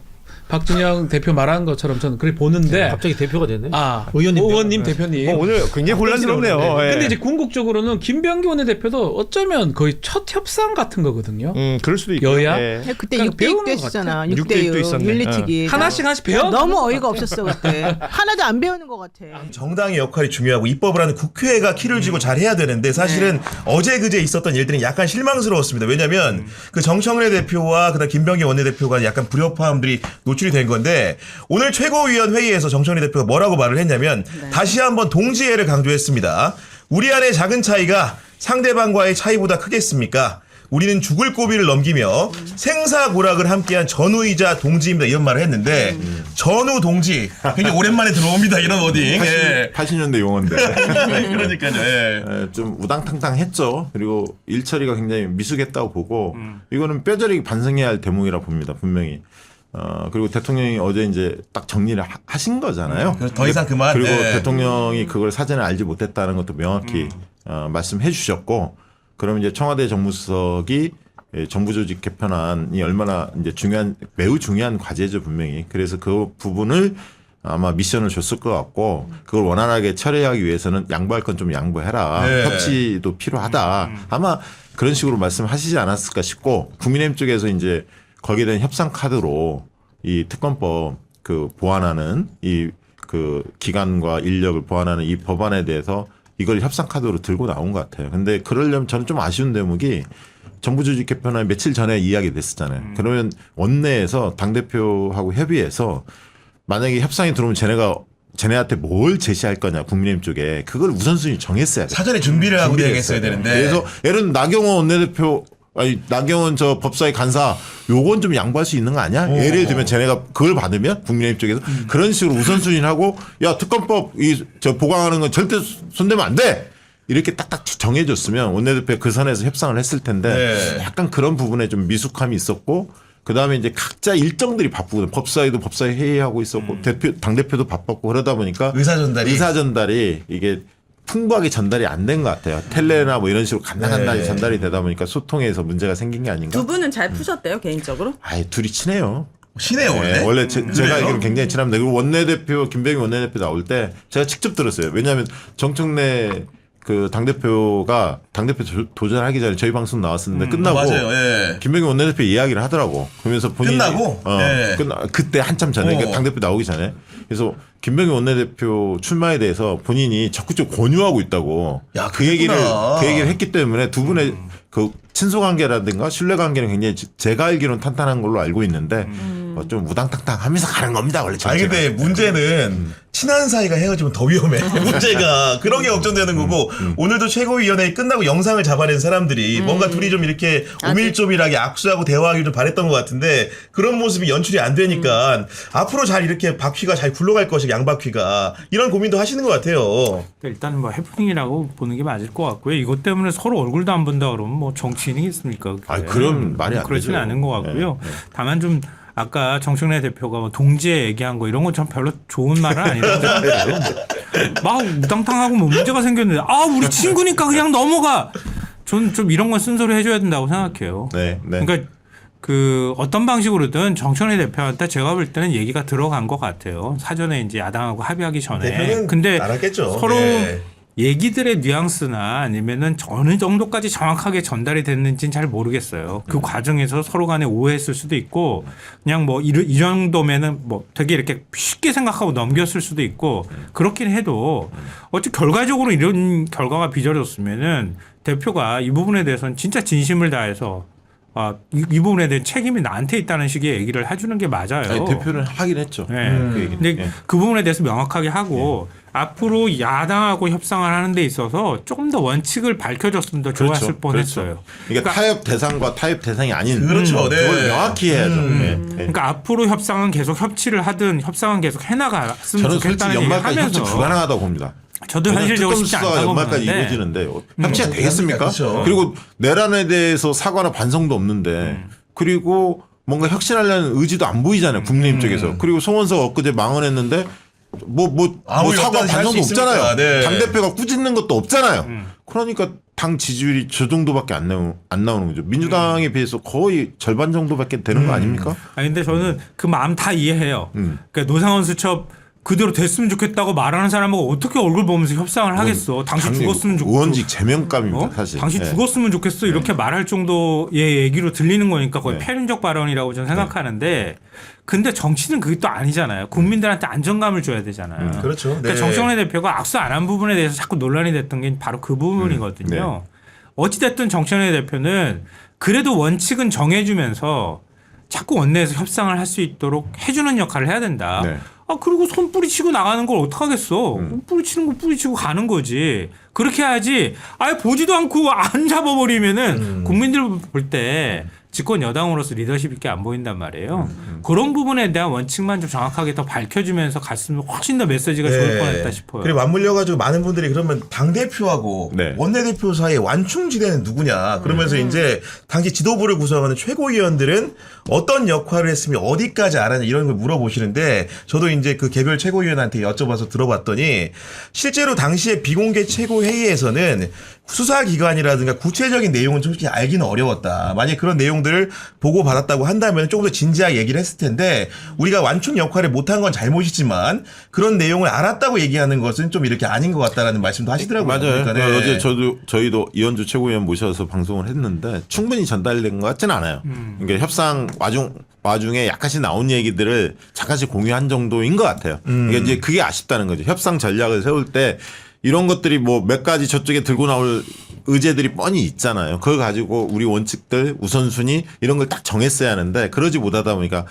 박준영 대표 말한 것처럼 저는 그렇게 보는데 갑자기 대표가 됐네. 의원님 대표님. 오늘 굉장히 곤란스럽네요. 근데 이제 궁극적으로는 김병기 원내대표도 어쩌면 거의 첫 협상 같은 거거든요. 그럴 수도 있고. 여야. 그때 그러니까 6대6도 했었잖아. 6대6 있었네. 윤리특위. 하나씩 배워. 너무 어이가 없었어 그때. 하나도 안 배우는 것 같아. 정당의 역할이 중요하고 입법을 하는 국회가 키를 쥐고 잘해야 되는데 사실은 어제 그제 있었던 일들은 약간 실망스러웠습니다. 왜냐하면 그 정청래 대표와 그다음 김병기 원내대표가 약간 불협화음들이 노출이 된 건데 오늘 최고위원 회의에서 정청래 대표가 뭐라고 말을 했냐면 다시 한번 동지애를 강조했습니다. 우리 안의 작은 차이가 상대방과의 차이보다 크겠습니까? 우리는 죽을 고비를 넘기며 생사고락을 함께한 전우이자 동지입니다. 이런 말을 했는데 전우 동지 굉장히 오랜만에 들어옵니다. 이런 워딩. 80년대 용어인데. 그러니까요. 좀 우당탕탕했죠. 그리고 일처리가 굉장히 미숙했다고 보고 이거는 뼈저리게 반성해야 할 대목이라 봅니다. 분명히. 그리고 대통령이 어제 이제 딱 정리를 하신 거잖아요. 더 이상 그만. 그리고 대통령이 그걸 사전에 알지 못했다는 것도 명확히 말씀해 주셨고 그러면 이제 청와대 정무수석이 정부 조직 개편안이 얼마나 이제 매우 중요한 과제죠, 분명히. 그래서 그 부분을 아마 미션을 줬을 것 같고 그걸 원활하게 처리하기 위해서는 양보할 건 좀 양보해라. 협치도 필요하다. 아마 그런 식으로 말씀하시지 않았을까 싶고 국민의힘 쪽에서 이제 거기에 대한 협상 카드로 이 특검법 그 보완하는 이 그 기간과 인력을 보완하는 이 법안에 대해서 이걸 협상 카드로 들고 나온 것 같아요. 근데 그러려면 저는 좀 아쉬운 대목이 정부 조직 개편안 며칠 전에 이야기 됐었잖아요. 그러면 원내에서 당대표하고 협의해서 만약에 협상이 들어오면 쟤네한테 뭘 제시할 거냐 국민의힘 쪽에 그걸 우선순위 정했어야 돼요. 사전에 준비를 하고 대응했어야 되는데. 그래서 예를 들면 나경원 원내대표 나경원 저 법사위 간사 요건 좀 양보할 수 있는 거 아니야? 예를 들면 쟤네가 그걸 받으면 국민의힘 쪽에서 그런 식으로 우선순위를 하고 야 특검법 저 보강하는 건 절대 손대면 안 돼. 이렇게 딱딱 정해줬으면 원내대표 그 선에서 협상을 했을 텐데 약간 그런 부분에 좀 미숙함이 있었고 그다음에 이제 각자 일정들이 바쁘거든. 법사위도 법사위 회의하고 있었고 당대표도 바빴고 그러다 보니까 의사전달이 이게 풍부하게 전달이 안 된 것 같아요. 텔레나 뭐 이런 식으로 간단간단히 전달이 되다 보니까 소통에서 문제가 생긴 게 아닌가. 두 분은 잘 푸셨대요 개인적으로? 둘이 친해요. 친해요 원래? 원래 제가 알기로 굉장히 친합니다. 그리고 원내대표 김병기 원내대표 나올 때 제가 직접 들었어요. 왜냐하면 정청래 그 당대표가 당대표 도전하기 전에 저희 방송 나왔었는데 끝나고 맞아요. 예. 김병기 원내대표 이야기를 하더라고. 그러면서 본인이 끝나고? 예. 그때 한참 전에 그러니까 당대표 나오기 전에 그래서 김병기 원내대표 출마에 대해서 본인이 적극적으로 권유하고 있다고 야, 그 얘기를 그랬구나. 했기 때문에 두 분의 그 친소 관계라든가 신뢰 관계는 굉장히 제가 알기로는 탄탄한 걸로 알고 있는데 좀 우당탕탕 하면서 가는 겁니다 원래. 아니 근데 문제는 친한 사이가 헤어지면 더 위험해. 문제가 그런 게 걱정되는 거고 오늘도 최고위원회 끝나고 영상을 잡아낸 사람들이 뭔가 둘이 좀 이렇게 오밀조밀하게 악수하고 대화하기를 좀 바랬던 것 같은데 그런 모습이 연출이 안 되니까 앞으로 잘 이렇게 바퀴가 잘 굴러갈 것이 양바퀴가 이런 고민도 하시는 것 같아요. 일단 뭐 해프닝이라고 보는 게 맞을 것 같고요. 이것 때문에 서로 얼굴도 안 본다 그러면 뭐 정치인이겠습니까? 아 그럼 말이 안 되죠. 그렇지는 않은 것 같고요. 다만 좀 아까 정청래 대표가 뭐 동지에 얘기한 거 이런 건 전 별로 좋은 말은 아니라고 생각해요. 막 우당탕하고 뭐 문제가 생겼는데 우리 친구니까 그냥 넘어가. 저는 좀 이런 건 쓴소리 해줘야 된다고 생각해요. 네. 그러니까 그 어떤 방식으로든 정청래 대표한테 제가 볼 때는 얘기가 들어간 것 같아요. 사전에 이제 야당하고 합의하기 전에. 대표는 근데 알았겠죠. 서로 네. 얘기들의 뉘앙스나 아니면은 어느 정도까지 정확하게 전달이 됐는지는 잘 모르겠어요. 그 과정에서 서로 간에 오해했을 수도 있고 그냥 뭐 이 정도면은 뭐 되게 이렇게 쉽게 생각하고 넘겼을 수도 있고 그렇긴 해도 어찌 결과적으로 이런 결과가 빚어졌으면은 대표가 이 부분에 대해서는 진짜 진심을 다해서 이 부분에 대한 책임이 나한테 있다는 식의 얘기를 해주는 게 맞아요. 아니, 대표는 하긴 했죠. 네. 그 얘기는. 근데 그 부분에 대해서 명확하게 하고 앞으로 야당하고 협상을 하는 데 있어서 조금 더 원칙을 밝혀줬으면 더 좋았을 뻔했어요. 그렇죠. 그러니까 타협 대상과 타협 대상이 아닌 그렇죠. 네. 그걸 명확히 해야죠. 그러니까 앞으로 협상은 계속 협치를 하든 협상은 계속 해나갔으면 저는 솔직히 좋겠다는 얘기를 연말까지 협치 하면서 불가능하다고 봅니다. 저도 현실적으로 쉽지 않다고 연말까지 보는데 이루어지는데 협치가 되겠습니까? 그렇죠. 그리고 내란에 대해서 사과나 반성도 없는데 그리고 뭔가 혁신하려는 의지도 안 보이잖아요. 국민의힘 쪽에서. 그리고 송원석 엊그제 망언했는데 뭐 사과 반성도 없잖아요. 네. 당대표가 꾸짖는 것도 없잖아요. 그러니까 당 지지율이 저 정도밖에 안 나오는 거죠. 민주당에 비해서 거의 절반 정도밖에 되는 거 아닙니까? 근데 저는 그 마음 다 이해해요. 그러니까 노상원 수첩 그대로 됐으면 좋겠다고 말하는 사람하고 어떻게 얼굴 보면서 협상을 하겠어. 당신 죽었으면 좋겠어. 의원직 제명감입니다, 사실. 당신 네. 죽었으면 좋겠어. 이렇게 말할 정도의 얘기로 들리는 거니까 거의 네. 패륜적 발언이라고 저는 생각하는데 근데 정치는 그게 또 아니잖아요. 국민들한테 안정감을 줘야 되잖아요. 그렇죠. 그러니까 네. 정청래 대표가 악수 안 한 부분에 대해서 자꾸 논란이 됐던 게 바로 그 부분이거든요. 어찌됐든 정청래 대표는 그래도 원칙은 정해주면서 자꾸 원내에서 협상을 할 수 있도록 해주는 역할을 해야 된다. 네. 그리고 손 뿌리치고 나가는 걸 어떡하겠어. 뿌리치는 거 뿌리치고 가는 거지. 그렇게 해야지. 보지도 않고 안 잡아버리면은 국민들 볼 때 집권 여당으로서 리더십 있게 안 보인단 말이에요. 그런 부분에 대한 원칙만 좀 정확하게 더 밝혀주면서 갔으면 훨씬 더 메시지가 좋을 뻔했다 싶어요. 그리고 맞물려가지고 많은 분들이 그러면 당대표하고 네. 원내대표 사이에 완충지대는 누구냐. 그러면서 이제 당시 지도부를 구성하는 최고위원들은 어떤 역할을 했으면 어디까지 알았냐 이런 걸 물어보시는데 저도 이제 그 개별 최고위원한테 여쭤봐서 들어봤더니 실제로 당시에 비공개 최고회의에서는 수사기관이라든가 구체적인 내용은 솔직히 알기는 어려웠다. 만약에 그런 내용들을 보고받았다고 한다면 조금 더 진지하게 얘기를 했을 텐데 우리가 완충 역할을 못한 건 잘못이지만 그런 내용을 알았다고 얘기하는 것은 좀 이렇게 아닌 것 같다라는 말씀도 하시더라고요. 맞아요. 그러니까 네. 어제 저희도 이현주 최고위원 모셔서 방송을 했는데 충분히 전달된 것 같지는 않아요. 그러니까 협상 와중에 약간씩 나온 얘기들을 잠깐씩 공유한 정도인 것 같아요. 그러니까 이제 그게 아쉽다는 거죠. 협상 전략을 세울 때 이런 것들이 뭐 몇 가지 저쪽에 들고 나올 의제들이 뻔히 있잖아요. 그걸 가지고 우리 원칙들 우선순위 이런 걸 딱 정했어야 하는데 그러지 못하다 보니까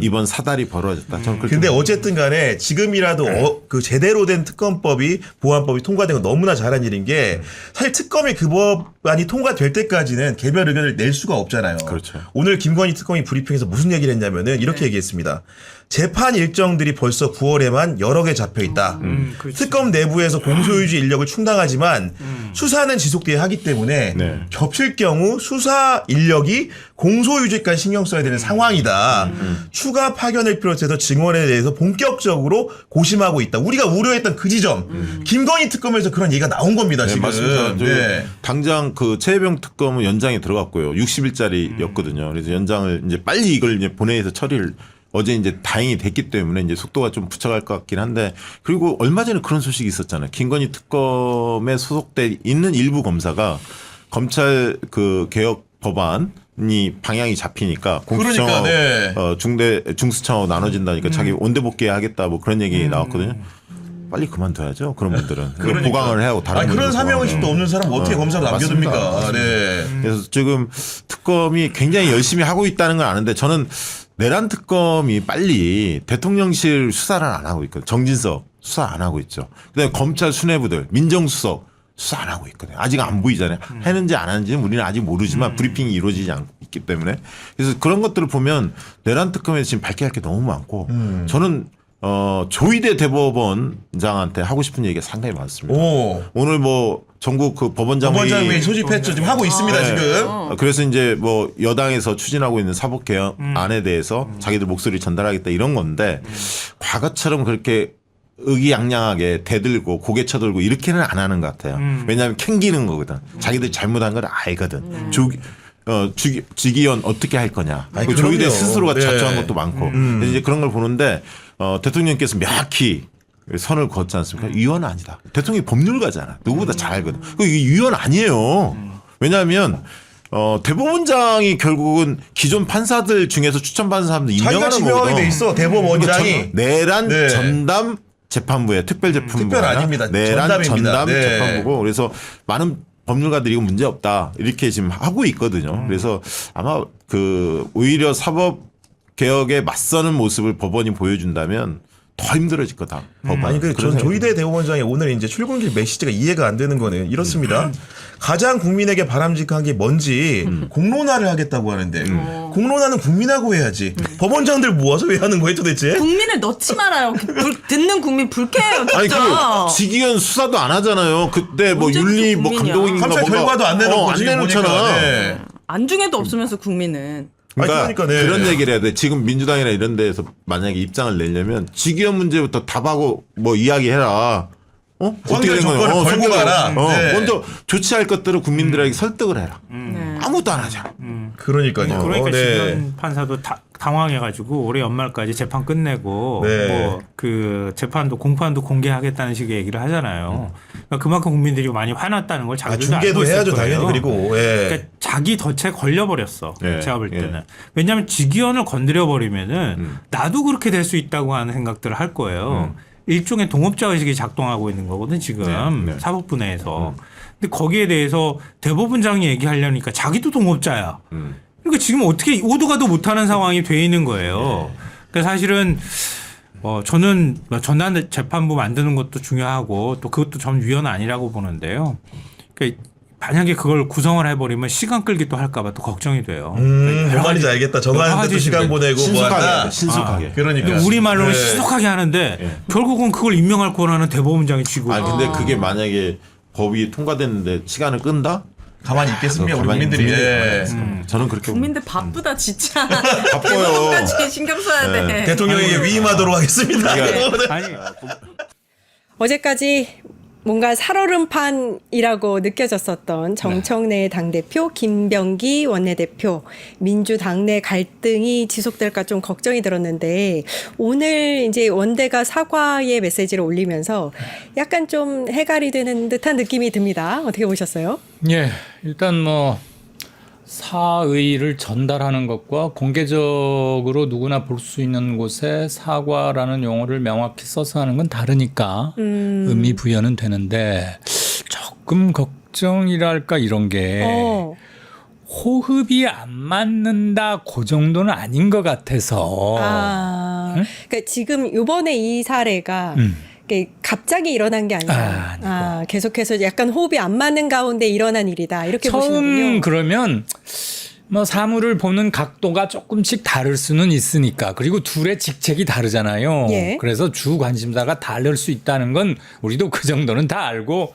이번 사달이 벌어졌다. 저는 근데 어쨌든 간에 지금이라도 그 제대로 된 특검법이 보안법이 통과된 건 너무나 잘한 일인 게 사실 특검이 그 법안이 통과될 때까지는 개별 의견을 낼 수가 없잖아요. 그렇죠. 오늘 김건희 특검이 브리핑에서 무슨 얘기를 했냐면은 이렇게 얘기했습니다. 재판 일정들이 벌써 9월에만 여러 개 잡혀 있다. 특검 내부에서 공소유지 인력을 충당하지만 수사는 지속돼야 하기 때문에 겹칠 경우 수사 인력이 공소유지까지 신경 써야 되는 상황이다. 추가 파견을 비롯해서 증언에 대해서 본격적으로 고심하고 있다. 우리가 우려했던 그 지점. 김건희 특검에서 그런 얘기가 나온 겁니다. 지금. 맞습니다. 네. 당장 그 최혜병 특검은 연장에 들어갔고요. 60일짜리였거든요. 그래서 연장을 이제 빨리 이걸 이제 본회의에서 처리를 어제 이제 다행히 됐기 때문에 이제 속도가 좀 붙여갈 것 같긴 한데 그리고 얼마 전에 그런 소식이 있었잖아요. 김건희 특검에 소속돼 있는 일부 검사가 검찰 그 개혁 법안이 방향이 잡히니까 공수처 중대 중수처 나눠진다니까 자기 원대 복귀하겠다 뭐 그런 얘기 나왔거든요. 빨리 그만둬야죠. 그런 분들은 그러니까. 보강을 해야 하고 다른 그런 사명의식도 없는 사람 어떻게 검사로 남겨둡니까? 맞습니다. 네. 그래서 지금 특검이 굉장히 열심히 하고 있다는 건 아는데 저는 내란 특검이 빨리 대통령실 수사를 안 하고 있거든요. 정진석 수사 안 하고 있죠. 그다음에 검찰 수뇌부들 민정수석 수사 안 하고 있거든요. 아직 안 보이잖아요. 했는지 안 하는지는 우리는 아직 모르지만 브리핑이 이루어지지 않고 있기 때문에 그래서 그런 것들을 보면 내란 특검에서 지금 밝혀야 할 게 너무 많고 저는 조희대 대법원장한테 하고 싶은 얘기가 상당히 많습니다. 오늘 뭐 전국 그 법원장회의 소집했죠. 지금 하고 있습니다. 지금. 그래서 이제 뭐 여당에서 추진하고 있는 사법 개혁안에 대해서 자기들 목소리를 전달하겠다 이런 건데 과거처럼 그렇게 의기양양하게 대들고 고개 쳐들고 이렇게는 안 하는 것 같아요. 왜냐하면 캥기는 거거든. 자기들 잘못한 걸 알거든. 주기현 어떻게 할 거냐. 그 조희대 스스로가 자초한 것도 많고. 이제 그런 걸 보는데 대통령께서 명확히 선을 그었지 않습니까? 위헌 아니다. 대통령이 법률가잖아. 누구보다 잘 알거든. 이게 위헌 아니에요. 왜냐하면 대법원장이 결국은 기존 판사들 중에서 추천받은 사람들 임명하는 거거든. 자기가 지명하게 돼 있어. 대법원장이. 내란 전담 재판부에 특별재판부. 특별 아닙니다. 내란 전담 네. 재판부고 그래서 많은 법률가들이 이거 문제 없다 이렇게 지금 하고 있거든요. 그래서 아마 그 오히려 사법 개혁에 맞서는 모습을 법원이 보여준다면 더 힘들어질 거다. 아니 전 조희대 대법원장의 오늘 이제 출근길 메시지가 이해가 안 되는 거는 이렇습니다. 가장 국민에게 바람직한 게 뭔지 공론화를 하겠다고 하는데 공론화는 국민하고 해야지. 법원장들 모아서 왜 하는 거예요 도대체? 국민을 넣지 말아요. 듣는 국민 불쾌해요. 진짜. 아니 그 지기현 수사도 안 하잖아요. 그때 뭐 윤리 뭐 감독인가 감찰 결과도 안 내놓고 안 지금 내놓잖아. 보니까, 네. 안중에도 없으면서 국민은. 그러니까 네. 그런 얘기를 해야 돼. 지금 민주당이나 이런 데에서 만약에 입장을 내려면 지기현 문제부터 답하고 뭐 이야기해라. 어떻게 된 거냐. 걸고 가라. 네. 먼저 조치할 것들을 국민들에게 설득을 해라. 아무것도 안 하잖아. 그러니까요. 그러니까 네. 지금 판사도 당황해가지고 올해 연말까지 재판 끝내고 네. 뭐 그 재판도 공판도 공개하겠다는 식의 얘기를 하잖아요. 그러니까 그만큼 국민들이 많이 화났다는 걸 자기들도 중계도 알고 있을 해야죠 거예요. 당연히. 그리고 그러니까 자기 덫에 걸려버렸어. 제가 볼 때는. 왜냐하면 직위원을 건드려버리면은 나도 그렇게 될 수 있다고 하는 생각들을 할 거예요. 일종의 동업자 의식이 작동하고 있는 거거든 지금 사법부 내에서. 근데 거기에 대해서 대법원장이 얘기하려니까 자기도 동업자야. 그러니까 지금 어떻게 오도 가도 못하는 상황이 돼 있는 거예요. 그러니까 사실은 저는 전담 재판부 만드는 것도 중요하고 또 그것도 전 위헌 아니라고 보는데요. 그러니까 만약에 그걸 구성을 해버리면 시간 끌기 또 할까봐 또 걱정이 돼요. 뭔 말인지 알겠다. 정하는데 또 시간 보내고 신속하게. 그러니까 우리말로는 신속하게 하는데 결국은 그걸 임명할 권한은 대법원장이 쥐고. 아니 근데 그게 만약에 법이 통과됐는데 시간을 끈다? 가만히 있겠습니까? 우리 국민들이. 저는 그렇게 국민들 바쁘다 진짜. 바빠요. 대법원까지 신경 써야 돼. 대통령에게 위임하도록 하겠습니다. 어제까지 뭔가 살얼음판이라고 느껴졌었던 정청래 당대표, 김병기 원내대표, 민주당 내 갈등이 지속될까 좀 걱정이 들었는데 오늘 이제 원대가 사과의 메시지를 올리면서 약간 좀 해갈이 되는 듯한 느낌이 듭니다. 어떻게 보셨어요? 예, 일단 뭐 사의를 전달하는 것과 공개적으로 누구나 볼 수 있는 곳에 사과라는 용어를 명확히 써서 하는 건 다르니까 의미 부여는 되는데 조금 걱정이랄까 이런 게 호흡이 안 맞는다 그 정도는 아닌 것 같아서. 그러니까 지금 이번에 이 사례가 갑자기 일어난 게 아니라 계속해서 약간 호흡이 안 맞는 가운데 일어난 일이다 이렇게 보시는군요. 처음 그러면 뭐 사물을 보는 각도가 조금씩 다를 수는 있으니까 그리고 둘의 직책이 다르잖아요. 예. 그래서 주 관심사가 다를 수 있다는 건 우리도 그 정도는 다 알고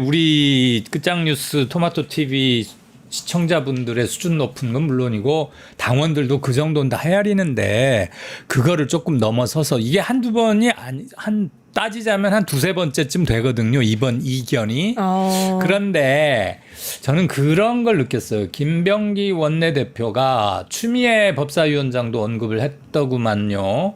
우리 끝장뉴스 토마토 TV 시청자분들의 수준 높은 건 물론이고 당원들도 그 정도는 다 헤아리는데 그거를 조금 넘어서서 이게 한두 번이 아니 따지자면 한 두세 번째쯤 되거든요. 이번 이견이. 그런데 저는 그런 걸 느꼈어요. 김병기 원내대표가 추미애 법사위원장도 언급을 했더구만요.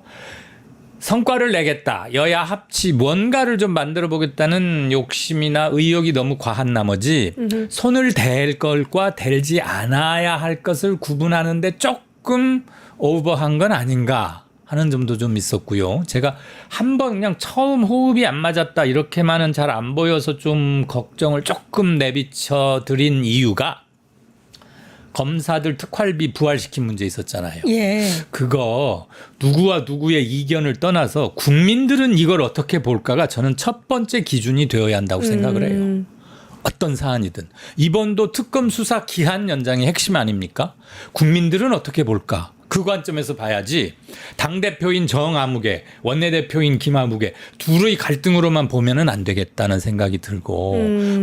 성과를 내겠다. 여야 합치 뭔가를 좀 만들어 보겠다는 욕심이나 의욕이 너무 과한 나머지 손을 댈 것과 댈지 않아야 할 것을 구분하는데 조금 오버한 건 아닌가 하는 점도 좀 있었고요. 제가 한번 그냥 처음 호흡이 안 맞았다 이렇게만은 잘 안 보여서 좀 걱정을 조금 내비쳐 드린 이유가 검사들 특활비 부활시킨 문제 있었잖아요. 예. 그거 누구와 누구의 이견을 떠나서 국민들은 이걸 어떻게 볼까가 저는 첫 번째 기준이 되어야 한다고 생각을 해요. 어떤 사안이든. 이번도 특검 수사 기한 연장이 핵심 아닙니까? 국민들은 어떻게 볼까? 그 관점에서 봐야지 당대표인 정아무개, 원내대표인 김아무개 둘의 갈등으로만 보면은 안 되겠다는 생각이 들고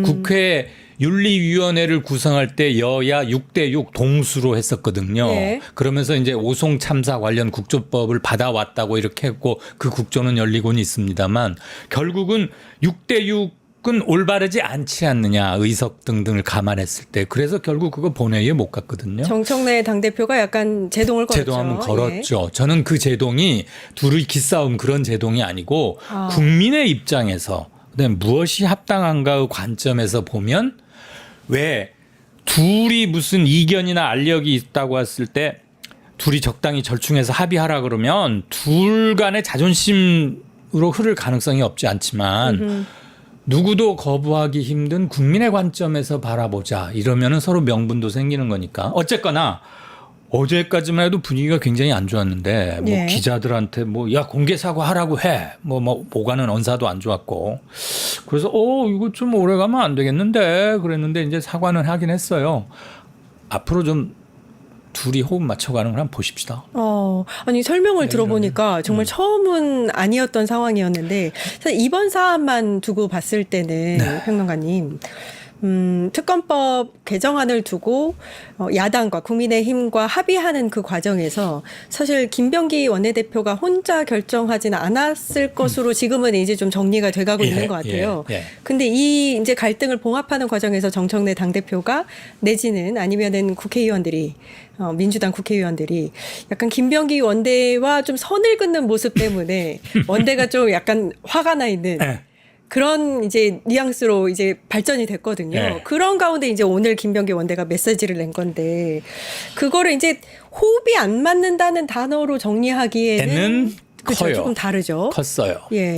국회 윤리위원회를 구성할 때 여야 6대6 동수로 했었거든요. 네. 그러면서 이제 오송 참사 관련 국조법을 받아왔다고 이렇게 했고 그 국조는 열리고는 있습니다만 결국은 6대6은 올바르지 않지 않느냐 의석 등등을 감안했을 때 그래서 결국 그거 본회의에 못 갔거든요. 정청래 당대표가 약간 제동을 걸었죠. 제동 한번 걸었죠. 저는 그 제동이 둘의 기싸움 그런 제동이 아니고 국민의 입장에서 그다음에 무엇이 합당한가의 관점에서 보면 왜 둘이 무슨 이견이나 알력이 있다고 했을 때 둘이 적당히 절충해서 합의하라 그러면 둘 간의 자존심으로 흐를 가능성이 없지 않지만 누구도 거부하기 힘든 국민의 관점에서 바라보자 이러면은 서로 명분도 생기는 거니까 어쨌거나 어제까지만 해도 분위기가 굉장히 안 좋았는데 뭐 예. 기자들한테 뭐 야 공개 사과하라고 해 뭐 오가는 언사도 안 좋았고 그래서 이거 좀 오래 가면 안 되겠는데 그랬는데 이제 사과는 하긴 했어요. 앞으로 좀 둘이 호흡 맞춰가는 걸 한번 보십시다. 아니 설명을 들어보니까 정말 처음은 아니었던 상황이었는데 사실 이번 사안만 두고 봤을 때는 평론가님 특검법 개정안을 두고 야당과 국민의힘과 합의하는 그 과정에서 사실 김병기 원내대표가 혼자 결정하지는 않았을 것으로 지금은 이제 좀 정리가 돼가고 있는 것 같아요. 근데 이 이제 갈등을 봉합하는 과정에서 정청래 당대표가 내지는 아니면은 국회의원들이 민주당 국회의원들이 약간 김병기 원내와 좀 선을 긋는 모습 때문에 원내가 좀 약간 화가 나 있는 그런 이제 뉘앙스로 이제 발전이 됐거든요. 네. 그런 가운데 이제 오늘 김병기 원내가 메시지를 낸 건데 그거를 이제 호흡이 안 맞는다는 단어로 정리하기에는 그렇죠. 커요. 조금 다르죠. 컸어요. 예.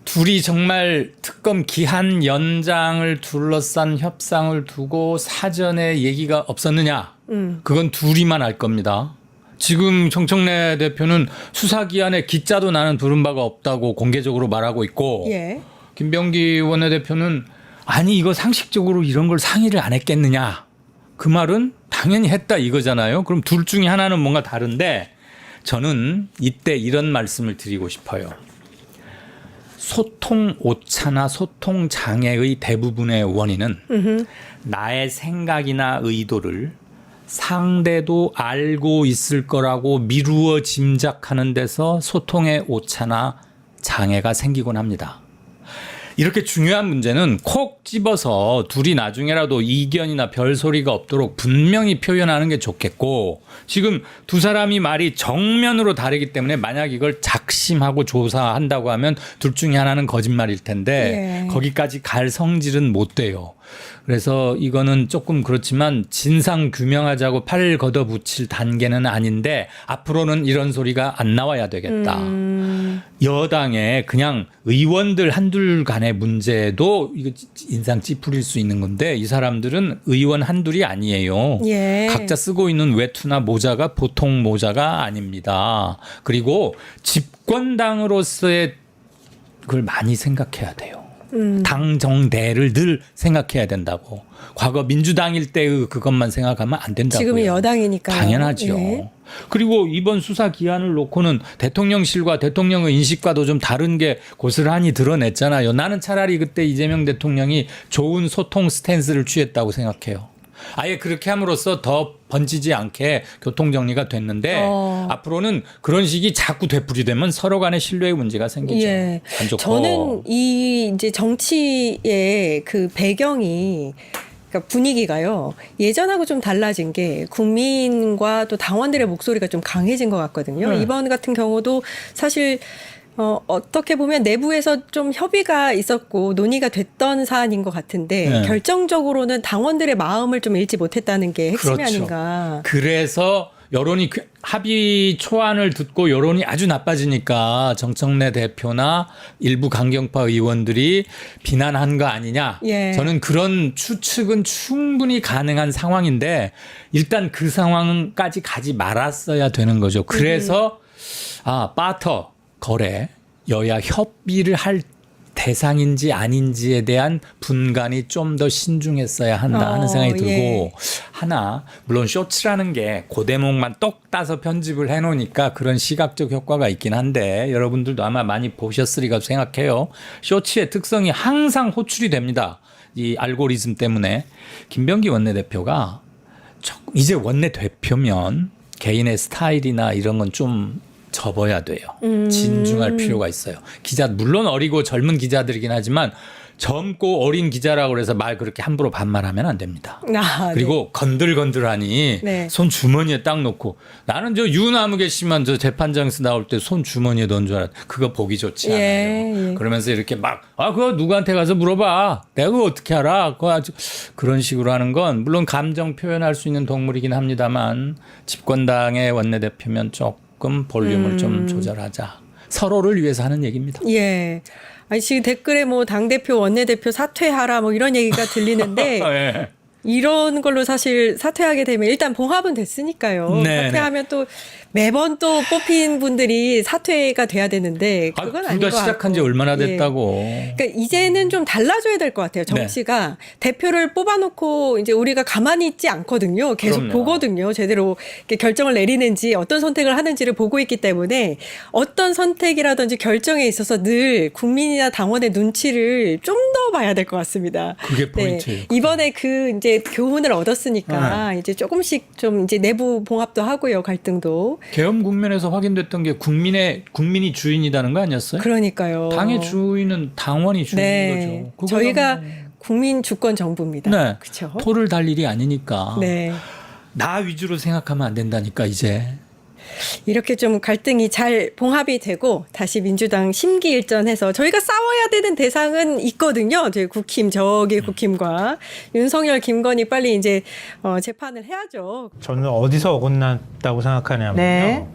둘이 정말 특검 기한 연장을 둘러싼 협상을 두고 사전에 얘기가 없었느냐? 그건 둘이만 알 겁니다. 지금 정청래 대표는 수사기한에 기자도 나는 부른 바가 없다고 공개적으로 말하고 있고 예. 김병기 원내대표는 아니 이거 상식적으로 이런 걸 상의를 안 했겠느냐. 그 말은 당연히 했다 이거잖아요. 그럼 둘 중에 하나는 뭔가 다른데 저는 이때 이런 말씀을 드리고 싶어요. 소통 오차나 소통 장애의 대부분의 원인은 나의 생각이나 의도를 상대도 알고 있을 거라고 미루어 짐작하는 데서 소통의 오차나 장애가 생기곤 합니다. 이렇게 중요한 문제는 콕 집어서 둘이 나중에라도 이견이나 별소리가 없도록 분명히 표현하는 게 좋겠고 지금 두 사람이 말이 정면으로 다르기 때문에 만약 이걸 작심하고 조사한다고 하면 둘 중에 하나는 거짓말일 텐데 거기까지 갈 성질은 못 돼요. 그래서 이거는 조금 그렇지만 진상 규명하자고 팔을 걷어붙일 단계는 아닌데 앞으로는 이런 소리가 안 나와야 되겠다. 여당의 그냥 의원들 한둘 간의 문제도 이거 인상 찌푸릴 수 있는 건데 이 사람들은 의원 한둘이 아니에요. 예. 각자 쓰고 있는 외투나 모자가 보통 모자가 아닙니다. 그리고 집권당으로서의 그걸 많이 생각해야 돼요. 당 정대를 늘 생각해야 된다고. 과거 민주당일 때의 그것만 생각하면 안 된다고요. 지금은 여당이니까요. 당연하죠. 예. 그리고 이번 수사 기한을 놓고는 대통령실과 대통령의 인식과도 좀 다른 게 고스란히 드러냈잖아요. 나는 차라리 그때 이재명 대통령이 좋은 소통 스탠스를 취했다고 생각해요. 아예 그렇게 함으로써 더 번지지 않게 교통 정리가 됐는데 앞으로는 그런 식이 자꾸 되풀이되면 서로 간의 신뢰의 문제가 생기죠. 예. 안 좋고. 저는 이 이제 정치의 그 배경이 그러니까 분위기가요. 예전하고 좀 달라진 게 국민과 또 당원들의 목소리가 좀 강해진 것 같거든요. 이번 같은 경우도 사실 어떻게 보면 내부에서 좀 협의가 있었고 논의가 됐던 사안인 것 같은데 네. 결정적으로는 당원들의 마음을 좀 읽지 못했다는 게 핵심이 그렇죠. 아닌가. 그래서 여론이 합의 초안을 듣고 여론이 아주 나빠지니까 정청래 대표나 일부 강경파 의원들이 비난한 거 아니냐. 예. 저는 그런 추측은 충분히 가능한 상황인데 일단 그 상황까지 가지 말았어야 되는 거죠. 그래서 바터 거래 여야 협의를 할 대상인지 아닌지에 대한 분간이 좀 더 신중했어야 한다 하는 생각이 들고 예. 하나 물론 쇼츠라는 게 그 대목만 똑 따서 편집을 해놓으니까 그런 시각적 효과가 있긴 한데 여러분들도 아마 많이 보셨으리라 생각해요. 쇼츠의 특성이 항상 호출이 됩니다. 이 알고리즘 때문에. 김병기 원내대표가 이제 원내대표면 개인의 스타일이나 이런 건 좀 접어야 돼요. 진중할 필요가 있어요. 기자 물론 어리고 젊은 기자들이긴 하지만 젊고 어린 기자라고 그래서 말 그렇게 함부로 반말하면 안 됩니다. 그리고 건들건들하니 네. 손 주머니에 딱 놓고 나는 저 유나무개 씨만 저 재판장에서 나올 때 손 주머니에 넣은 줄 알았. 그거 보기 좋지 않아요. 예. 그러면서 이렇게 막 그거 누구한테 가서 물어봐. 내가 그거 어떻게 알아? 그거 아주 그런 식으로 하는 건 물론 감정 표현할 수 있는 동물이긴 합니다만 집권당의 원내대표면 조금 볼륨을 좀 조절하자. 서로를 위해서 하는 얘기입니다. 예. 아니, 지금 댓글에 뭐 당대표, 원내대표 사퇴하라 뭐 이런 얘기가 들리는데 네. 이런 걸로 사실 사퇴하게 되면 일단 봉합은 됐으니까요. 네, 사퇴하면 또 매번 또 뽑힌 분들이 사퇴가 돼야 되는데 그건 아닌 것 같고. 시작한 지 얼마나 됐다고. 그러니까 이제는 좀 달라져야 될 것 같아요. 정치가 대표를 뽑아놓고 이제 우리가 가만히 있지 않거든요. 계속 그럼요. 보거든요. 제대로 이렇게 결정을 내리는지 어떤 선택을 하는지를 보고 있기 때문에 어떤 선택이라든지 결정에 있어서 늘 국민이나 당원의 눈치를 좀 더 봐야 될 것 같습니다. 그게 포인트예요. 이번에 그 이제 교훈을 얻었으니까 이제 조금씩 좀 이제 내부 봉합도 하고요. 갈등도. 계엄 국면에서 확인됐던 게 국민이 주인이라는 거 아니었어요? 그러니까요. 당의 주인은 당원이 주인인 네. 거죠. 저희가 국민 주권 정부입니다. 네. 그렇죠. 토를 달 일이 아니니까. 네. 나 위주로 생각하면 안 된다니까 이제. 이렇게 좀 갈등이 잘 봉합이 되고 다시 민주당 심기일전해서 저희가 싸워야 되는 대상은 있거든요. 저희 국힘 저기 국힘과 윤석열 김건희 빨리 이제 재판을 해야죠. 저는 어디서 어긋났다고 생각하냐면요. 네.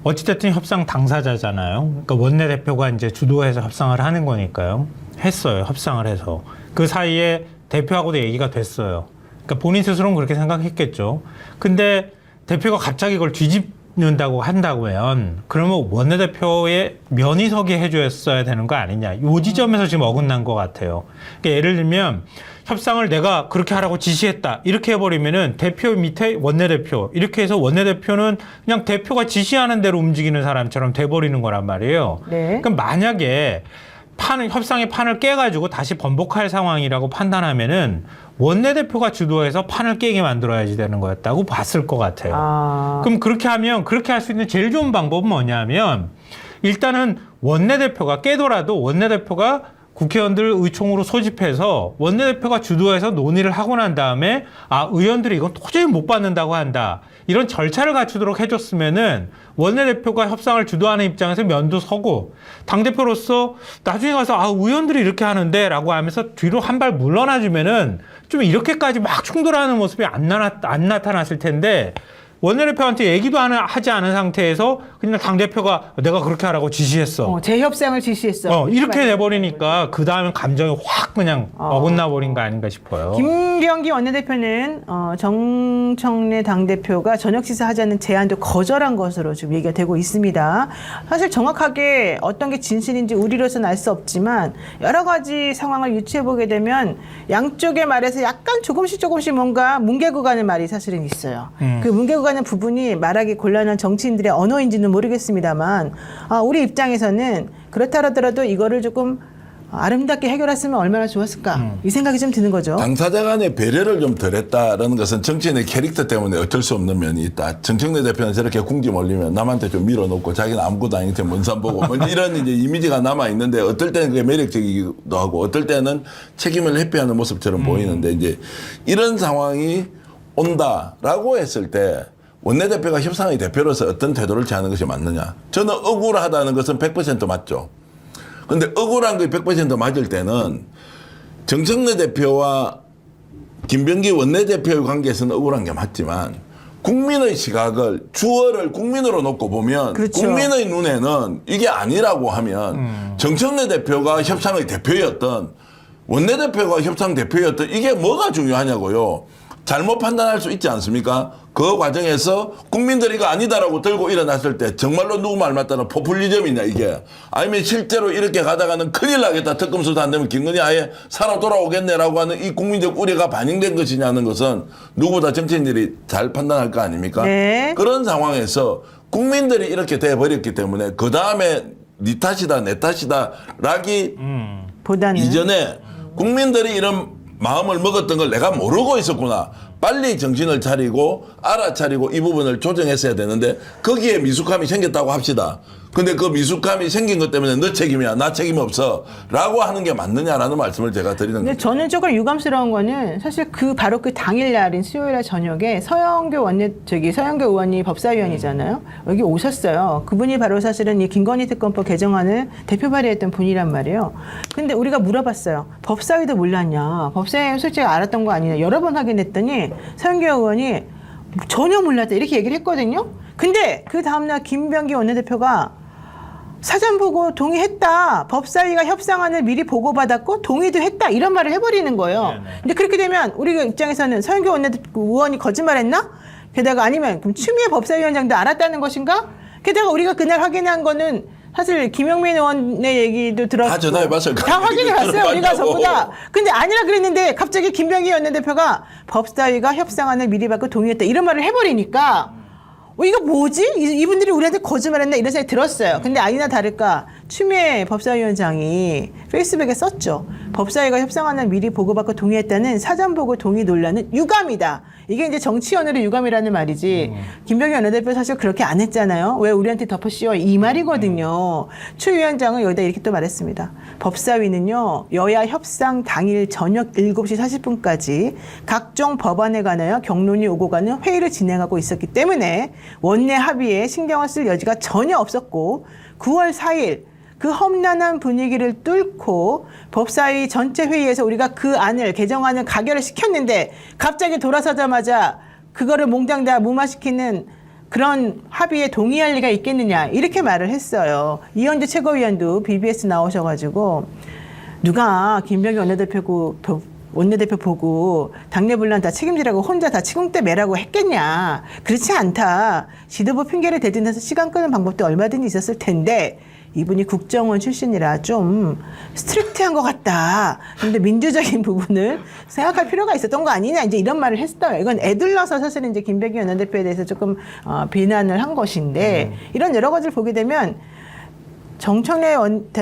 어찌됐든 협상 당사자잖아요. 그러니까 원내대표가 이제 주도해서 협상을 하는 거니까요. 했어요. 협상을 해서. 그 사이에 대표하고도 얘기가 됐어요. 그러니까 본인 스스로는 그렇게 생각했겠죠. 근데 대표가 갑자기 그걸 뒤집는다고 한다면 그러면 원내대표의 면이 서게 해줬어야 되는 거 아니냐. 이 지점에서 지금 어긋난 것 같아요. 그러니까 예를 들면 협상을 내가 그렇게 하라고 지시했다. 이렇게 해버리면은 대표 밑에 원내대표. 이렇게 해서 원내대표는 그냥 대표가 지시하는 대로 움직이는 사람처럼 돼버리는 거란 말이에요. 네. 그럼 만약에 협상의 판을 깨가지고 다시 번복할 상황이라고 판단하면은 원내대표가 주도해서 판을 깨게 만들어야지 되는 거였다고 봤을 것 같아요. 그럼 그렇게 하면 그렇게 할 수 있는 제일 좋은 방법은 뭐냐면 일단은 원내대표가 깨더라도 원내대표가 국회의원들 의총으로 소집해서 원내대표가 주도해서 논의를 하고 난 다음에 의원들이 이건 도저히 못 받는다고 한다. 이런 절차를 갖추도록 해줬으면은 원내대표가 협상을 주도하는 입장에서 면도 서고 당대표로서 나중에 가서 의원들이 이렇게 하는데 라고 하면서 뒤로 한 발 물러나주면은 좀 이렇게까지 막 충돌하는 모습이 안 나타났을 텐데 원내대표한테 얘기도 하지 않은 상태에서 그냥 당대표가 내가 그렇게 하라고 지시했어. 재협상을 지시했어. 이렇게 돼버리니까 그 다음에 감정이 확 그냥 어긋나 버린 거 아닌가 싶어요. 김병기 원내대표는 정청래 당대표가 저녁 식사하자는 제안도 거절한 것으로 지금 얘기가 되고 있습니다. 사실 정확하게 어떤 게 진실인지 우리로서는 알 수 없지만 여러 가지 상황을 유추해보게 되면 양쪽의 말에서 약간 조금씩 뭔가 뭉개고 가는 말이 사실은 있어요. 그 뭉개고 가는 부분이 말하기 곤란한 정치인들의 언어인지는 모르겠습니다만 우리 입장에서는 그렇다 하더라도 이거를 조금 아름답게 해결했으면 얼마나 좋았을까 이 생각이 좀 드는 거죠. 당사자 간의 배려를 좀 덜했다라는 것은 정치인의 캐릭터 때문에 어쩔 수 없는 면이 있다. 정청래 대표는 저렇게 궁지 몰리면 남한테 좀 밀어놓고 자기는 아무것도 아닌 척 먼산 보고 뭐 이런 이제 이미지가 남아 있는데 어떨 때는 그게 매력적이기도 하고 어떨 때는 책임을 회피하는 모습처럼 보이는데 이제 이런 상황이 온다라고 했을 때 원내대표가 협상의 대표로서 어떤 태도를 취하는 것이 맞느냐. 저는 억울하다는 것은 100% 맞죠. 근데 억울한 게 100% 맞을 때는 정청래 대표와 김병기 원내대표의 관계에서는 억울한 게 맞지만 국민의 시각을 주어를 국민으로 놓고 보면 그렇죠. 국민의 눈에는 이게 아니라고 하면 정청래 대표가 협상의 대표였던 원내대표가 협상 대표였던 이게 뭐가 중요하냐고요. 잘못 판단할 수 있지 않습니까? 그 과정에서 국민들이 이거 아니다라고 들고 일어났을 때 정말로 누구 말 맞다는 포퓰리즘이냐 이게. 아니면 실제로 이렇게 가다가는 큰일 나겠다. 특검 수사 안 되면 김건희 아예 살아 돌아오겠네라고 하는 이 국민적 우려가 반영된 것이냐는 것은 누구보다 정치인들이 잘 판단할 거 아닙니까? 네. 그런 상황에서 국민들이 이렇게 돼버렸기 때문에 그 다음에 네 탓이다 내 탓이다 라기 보다는 이전에 국민들이 이런 마음을 먹었던 걸 내가 모르고 있었구나. 빨리 정신을 차리고 알아차리고 이 부분을 조정했어야 되는데 거기에 미숙함이 생겼다고 합시다. 근데 그 미숙함이 생긴 것 때문에 너 책임이야 나 책임 없어 라고 하는 게 맞느냐라는 말씀을 제가 드리는 근데 거죠. 저는 조금 유감스러운 거는 사실 바로 그 당일날인 수요일날 저녁에 서영교 의원이 법사위원이잖아요. 여기 오셨어요. 그분이 바로 사실은 이 김건희 특검법 개정안을 대표 발의했던 분이란 말이에요. 근데 우리가 물어봤어요. 법사위도 몰랐냐? 법사위 솔직히 알았던 거 아니냐? 여러 번 확인했더니 서영교 의원이 전혀 몰랐다 이렇게 얘기를 했거든요. 근데 그 다음날 김병기 원내대표가 사전 보고 동의했다. 법사위가 협상안을 미리 보고받았고 동의도 했다. 이런 말을 해버리는 거예요. 근데 그렇게 되면 우리 입장에서는 서영교 의원이 거짓말했나? 게다가 아니면 그럼 추미애 법사위원장도 알았다는 것인가? 게다가 우리가 그날 확인한 거는 사실 김영민 의원의 얘기도 들었고 다 전화해봤어요. 다 확인해봤어요. 우리가 전부 다. 근데 아니라 그랬는데 갑자기 김병기 원내대표가 법사위가 협상안을 미리 받고 동의했다. 이런 말을 해버리니까 이거 뭐지? 이분들이 우리한테 거짓말했나 이런 생각이 들었어요. 근데 아니나 다를까 추미애 법사위원장이 페이스북에 썼죠. 법사위가 협상안을 미리 보고받고 동의했다는 사전 보고 동의 논란은 유감이다. 이게 이제 정치연으로 유감이라는 말이지. 김병기 원내대표 사실 그렇게 안 했잖아요. 왜 우리한테 덮어 씌워? 이 말이거든요. 추 위원장은 여기다 이렇게 또 말했습니다. 법사위는요. 여야 협상 당일 저녁 7시 40분까지 각종 법안에 관하여 경론이 오고 가는 회의를 진행하고 있었기 때문에 원내 합의에 신경을 쓸 여지가 전혀 없었고 9월 4일 그 험난한 분위기를 뚫고 법사위 전체 회의에서 우리가 그 안을 개정안을 가결을 시켰는데 갑자기 돌아서자마자 그거를 몽땅 다 무마시키는 그런 합의에 동의할 리가 있겠느냐 이렇게 말을 했어요. 이현주 최고위원도 BBS 나오셔가지고 누가 김병기 원내대표 보고 당내 분란 다 책임지라고 혼자 다 치공대 매라고 했겠냐. 그렇지 않다. 지도부 핑계를 대신해서 시간 끄는 방법도 얼마든지 있었을 텐데 이분이 국정원 출신이라 좀 스트릭트한 것 같다. 그런데 민주적인 부분을 생각할 필요가 있었던 거 아니냐. 이제 이런 말을 했어요. 이건 애들러서 사실은 이제 김병기 원내대표에 대해서 조금 비난을 한 것인데 이런 여러 가지를 보게 되면 정청래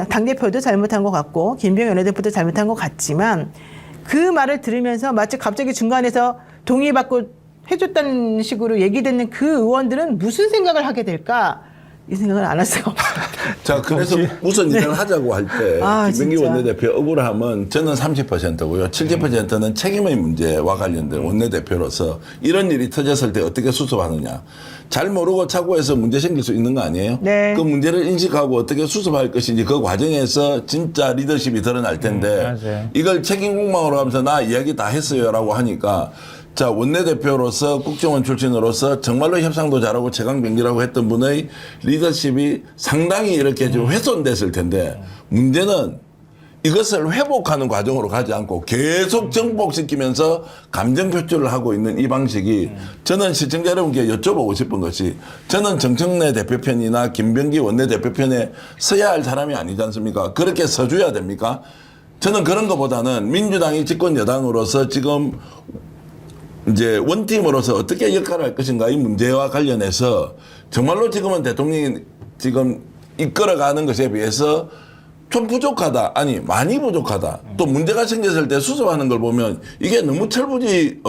당대표도 잘못한 것 같고 김병기 원내대표도 잘못한 것 같지만 그 말을 들으면서 마치 갑자기 중간에서 동의받고 해줬다는 식으로 얘기 듣는 그 의원들은 무슨 생각을 하게 될까? 이 생각을 안 할 수가 없어요. 자, 그래서 무슨 일을 하자고 할 때 김병기 진짜. 원내대표 억울함은 저는 30%고요. 70%는 책임의 문제와 관련된 원내대표로서 이런 일이 터졌을 때 어떻게 수습하느냐. 잘 모르고 착오해서 문제 생길 수 있는 거 아니에요? 네. 그 문제를 인식하고 어떻게 수습할 것인지 그 과정에서 진짜 리더십이 드러날 텐데 이걸 책임 공방으로 하면서 나 이야기 다 했어요라고 하니까 자, 원내대표로서 국정원 출신으로서 정말로 협상도 잘하고 최강병기라고 했던 분의 리더십이 상당히 이렇게 좀 훼손됐을 텐데 문제는 이것을 회복하는 과정으로 가지 않고 계속 정복시키면서 감정 표출을 하고 있는 이 방식이 저는 시청자 여러분께 여쭤보고 싶은 것이 저는 정청래 대표편이나 김병기 원내대표 편에 서야 할 사람이 아니지 않습니까? 그렇게 서줘야 됩니까? 저는 그런 것보다는 민주당이 집권 여당으로서 지금 이제 원팀으로서 어떻게 역할을 할 것인가 이 문제와 관련해서 정말로 지금은 대통령이 지금 이끌어가는 것에 비해서 좀 부족하다. 아니 많이 부족하다. 또 문제가 생겼을 때 수습하는 걸 보면 이게 너무 철부지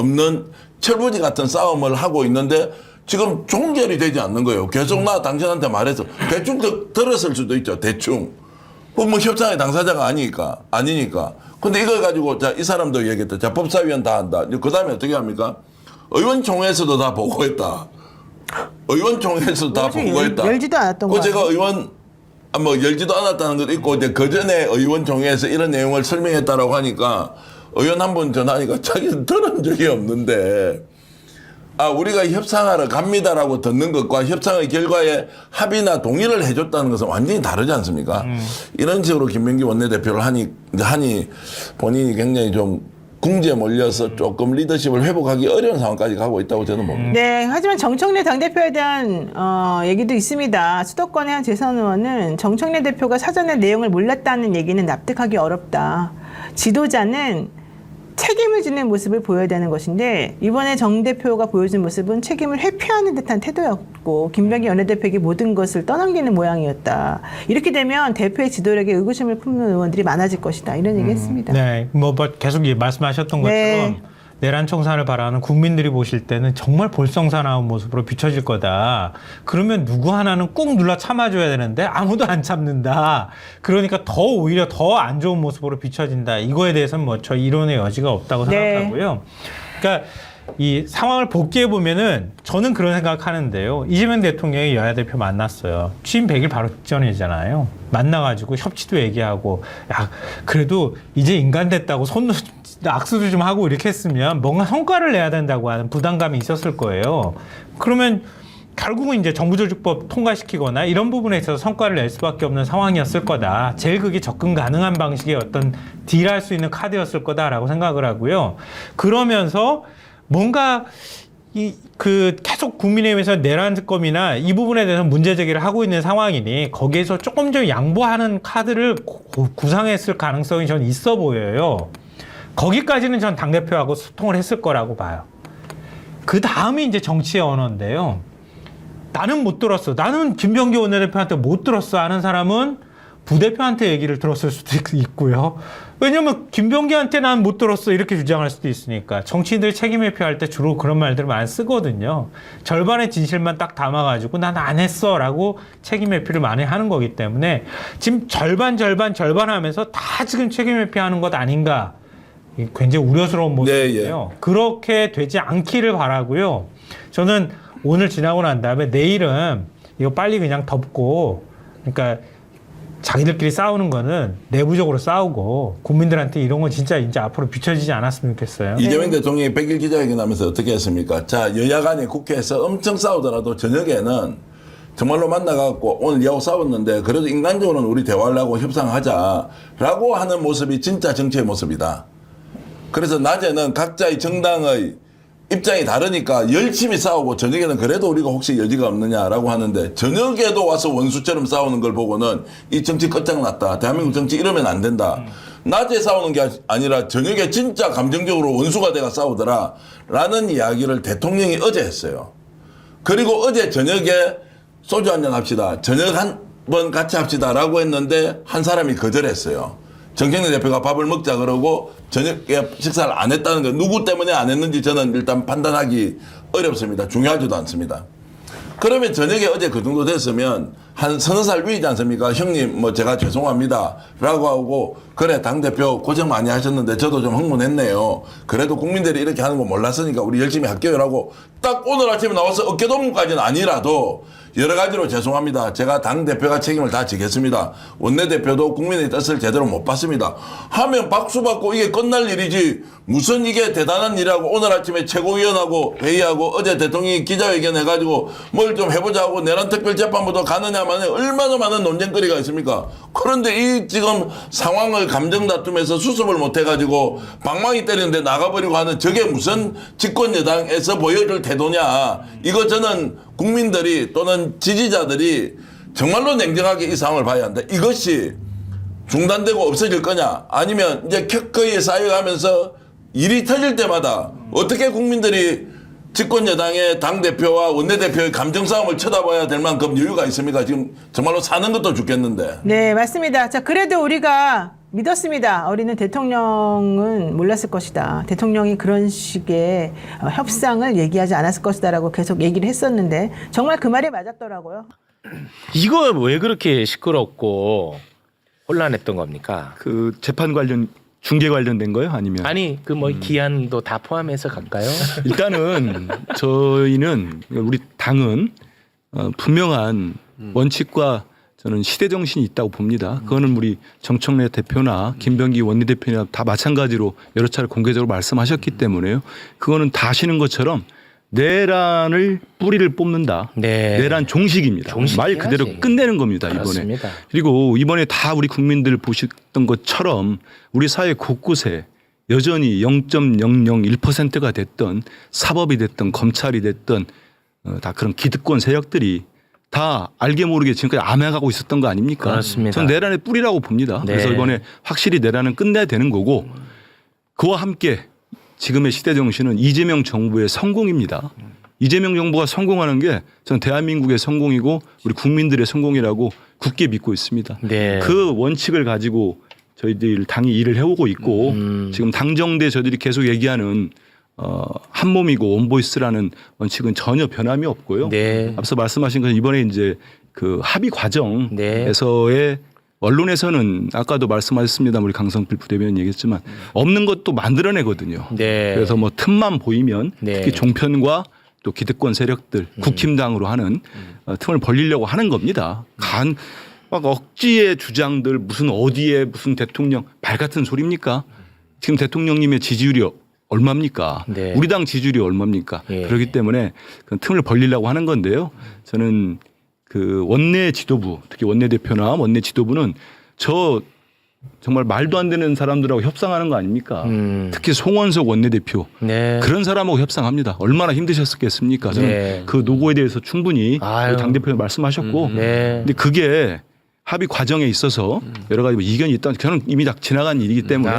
같은 싸움을 하고 있는데 지금 종결이 되지 않는 거예요. 계속 나 당신한테 말해서 대충 들었을 수도 있죠. 대충. 뭐 협상의 당사자가 아니니까. 근데 이걸 가지고 자, 이 사람도 얘기했다. 자, 법사위원 다 한다. 그 다음에 어떻게 합니까? 의원총회에서도 다 보고했다. 의원총회에서도 다 보고했다. 열지도 않았던 거 제가 열지도 않았다는 것도 있고, 이제 그 전에 의원총회에서 이런 내용을 설명했다라고 하니까, 의원 한 분 전화하니까 자기는 들은 적이 없는데, 우리가 협상하러 갑니다라고 듣는 것과 협상의 결과에 합의나 동의를 해줬다는 것은 완전히 다르지 않습니까? 이런 식으로 김병기 원내대표를 하니 본인이 굉장히 좀 궁지에 몰려서 조금 리더십을 회복하기 어려운 상황까지 가고 있다고 저는 봅니다. 네, 하지만 정청래 당대표에 대한 얘기도 있습니다. 수도권의 한 재선 의원은 정청래 대표가 사전에 내용을 몰랐다는 얘기는 납득하기 어렵다. 지도자는 책임을 지는 모습을 보여야 되는 것인데 이번에 정 대표가 보여준 모습은 책임을 회피하는 듯한 태도였고 김병기 원내대표에게 모든 것을 떠넘기는 모양이었다. 이렇게 되면 대표의 지도력에 의구심을 품는 의원들이 많아질 것이다. 이런 얘기했습니다. 네, 뭐 계속 말씀하셨던 것처럼 내란 청산을 바라는 국민들이 보실 때는 정말 볼썽사나운 모습으로 비춰질 거다. 그러면 누구 하나는 꾹 눌러 참아줘야 되는데 아무도 안 참는다. 그러니까 오히려 더 안 좋은 모습으로 비춰진다. 이거에 대해서는 뭐 저 이론의 여지가 없다고 생각하고요. 그러니까 이 상황을 복귀해 보면은 저는 그런 생각하는데요. 이재명 대통령이 여야 대표 만났어요. 취임 100일 바로 직전이잖아요. 만나가지고 협치도 얘기하고, 야 그래도 이제 인간 됐다고 악수도 좀 하고 이렇게 했으면 뭔가 성과를 내야 된다고 하는 부담감이 있었을 거예요. 그러면 결국은 이제 정부조직법 통과시키거나 이런 부분에 있어서 성과를 낼 수밖에 없는 상황이었을 거다. 제일 그게 접근 가능한 방식의 어떤 딜할 수 있는 카드였을 거다라고 생각을 하고요. 그러면서 뭔가 계속 국민의힘에서 내란 특검이나 이 부분에 대해서 문제 제기를 하고 있는 상황이니 거기에서 조금 좀 양보하는 카드를 구상했을 가능성이 저는 있어 보여요. 거기까지는 전 당대표하고 소통을 했을 거라고 봐요. 그 다음이 이제 정치의 언어인데요. 나는 못 들었어. 나는 김병기 원내대표한테 못 들었어 하는 사람은 부대표한테 얘기를 들었을 수도 있고요. 왜냐면 김병기한테 난 못 들었어 이렇게 주장할 수도 있으니까. 정치인들이 책임 회피할 때 주로 그런 말들을 많이 쓰거든요. 절반의 진실만 딱 담아가지고 난 안 했어 라고 책임 회피를 많이 하는 거기 때문에 지금 절반 하면서 다 지금 책임 회피하는 것 아닌가. 굉장히 우려스러운 모습이에요. 그렇게 되지 않기를 바라고요. 저는 오늘 지나고 난 다음에 내일은 이거 빨리 그냥 덮고, 그러니까 자기들끼리 싸우는 거는 내부적으로 싸우고 국민들한테 이런 건 진짜 이제 앞으로 비춰지지 않았으면 좋겠어요. 이재명 대통령이 100일 기자회견하면서 어떻게 했습니까? 자, 여야 간에 국회에서 엄청 싸우더라도 저녁에는 정말로 만나갖고 오늘 야구 싸웠는데 그래도 인간적으로는 우리 대화를 하고 협상하자라고 하는 모습이 진짜 정치의 모습이다. 그래서 낮에는 각자의 정당의 입장이 다르니까 열심히 싸우고 저녁에는 그래도 우리가 혹시 여지가 없느냐라고 하는데 저녁에도 와서 원수처럼 싸우는 걸 보고는 이 정치 끝장났다. 대한민국 정치 이러면 안 된다. 낮에 싸우는 게 아니라 저녁에 진짜 감정적으로 원수가 돼가 싸우더라 라는 이야기를 대통령이 어제 했어요. 그리고 어제 저녁에 소주 한잔 합시다. 저녁 한번 같이 합시다 라고 했는데 한 사람이 거절했어요. 정청래 대표가 밥을 먹자 그러고 저녁에 식사를 안 했다는 거 누구 때문에 안 했는지 저는 일단 판단하기 어렵습니다. 중요하지도 않습니다. 그러면 저녁에 어제 그 정도 됐으면 한 서너 살 위이지 않습니까? 형님 뭐 제가 죄송합니다 라고 하고 그래 당대표 고생 많이 하셨는데 저도 좀 흥분했네요. 그래도 국민들이 이렇게 하는 거 몰랐으니까 우리 열심히 할게요 라고 딱 오늘 아침에 나와서 어깨동무까지는 아니라도 여러 가지로 죄송합니다. 제가 당대표가 책임을 다 지겠습니다. 원내대표도 국민의 뜻을 제대로 못 봤습니다. 하면 박수 받고 이게 끝날 일이지 무슨 이게 대단한 일이라고 오늘 아침에 최고위원하고 회의하고 어제 대통령이 기자회견 해가지고 뭘 좀 해보자 하고 내란 특별재판부도 가느냐만에 얼마나 많은 논쟁거리가 있습니까? 그런데 이 지금 상황을 감정 다툼에서 수습을 못 해가지고 방망이 때리는데 나가버리고 하는 저게 무슨 집권 여당에서 보여줄 태도냐. 이거 저는 국민들이 또는 지지자들이 정말로 냉정하게 이 상황을 봐야 한다. 이것이 중단되고 없어질 거냐 아니면 이제 켜커이에 쌓여가면서 일이 터질 때마다 어떻게 국민들이 집권 여당의 당 대표와 원내 대표의 감정 싸움을 쳐다봐야 될 만큼 여유가 있습니까? 지금 정말로 사는 것도 죽겠는데. 네, 맞습니다. 자, 그래도 우리가 믿었습니다. 우리는 대통령은 몰랐을 것이다. 대통령이 그런 식의 협상을 얘기하지 않았을 것이다라고 계속 얘기를 했었는데 정말 그 말이 맞았더라고요. 이거 왜 그렇게 시끄럽고 혼란했던 겁니까? 그 재판 관련 중계 관련된 거요? 아니면 아니 그 뭐 기한도 다 포함해서 갈까요? 일단은 저희는 우리 당은 분명한 원칙과 저는 시대 정신이 있다고 봅니다. 그거는 우리 정청래 대표나 김병기 원내대표나 다 마찬가지로 여러 차례 공개적으로 말씀하셨기 때문에요. 그거는 다 아시는 것처럼 내란을 뿌리를 뽑는다. 네. 내란 종식입니다. 말 그대로 끝내는 겁니다. 그렇습니다. 이번에. 그리고 이번에 다 우리 국민들 보셨던 것처럼 우리 사회 곳곳에 여전히 0.001%가 됐던 사법이 됐던 검찰이 됐던 다 그런 기득권 세력들이 다 알게 모르게 지금까지 암행하고 있었던 거 아닙니까? 그렇습니다. 전 내란의 뿌리라고 봅니다. 네. 그래서 이번에 확실히 내란은 끝내야 되는 거고 그와 함께 지금의 시대 정신은 이재명 정부의 성공입니다. 이재명 정부가 성공하는 게 전 대한민국의 성공이고 우리 국민들의 성공이라고 굳게 믿고 있습니다. 네. 그 원칙을 가지고 저희들 당이 일을 해오고 있고 지금 당정대 저희들이 계속 얘기하는 한 몸이고 원보이스라는 원칙은 전혀 변함이 없고요. 네. 앞서 말씀하신 것처럼 이번에 이제 그 합의 과정에서의 언론에서는 아까도 말씀하셨습니다. 우리 강성필 부대변인 얘기했지만 없는 것도 만들어내거든요. 네. 그래서 뭐 틈만 보이면 네. 특히 종편과 또 기득권 세력들 국힘당으로 하는 틈을 벌리려고 하는 겁니다. 막 억지의 주장들 무슨 어디에 무슨 대통령 말 같은 소리입니까? 지금 대통령님의 지지율이 얼마입니까? 네. 우리 당 지지율이 얼마입니까? 예. 그렇기 때문에 그 틈을 벌리려고 하는 건데요. 저는 그 원내 지도부, 특히 원내 대표나 원내 지도부는 저 정말 말도 안 되는 사람들하고 협상하는 거 아닙니까? 특히 송원석 원내대표 네. 그런 사람하고 협상합니다. 얼마나 힘드셨겠습니까? 저는 네. 그 노고에 대해서 충분히 당 대표님 말씀하셨고, 네. 근데 그게 합의 과정에 있어서 여러 가지 뭐 이견이 있다. 저는 이미 다 지나간 일이기 때문에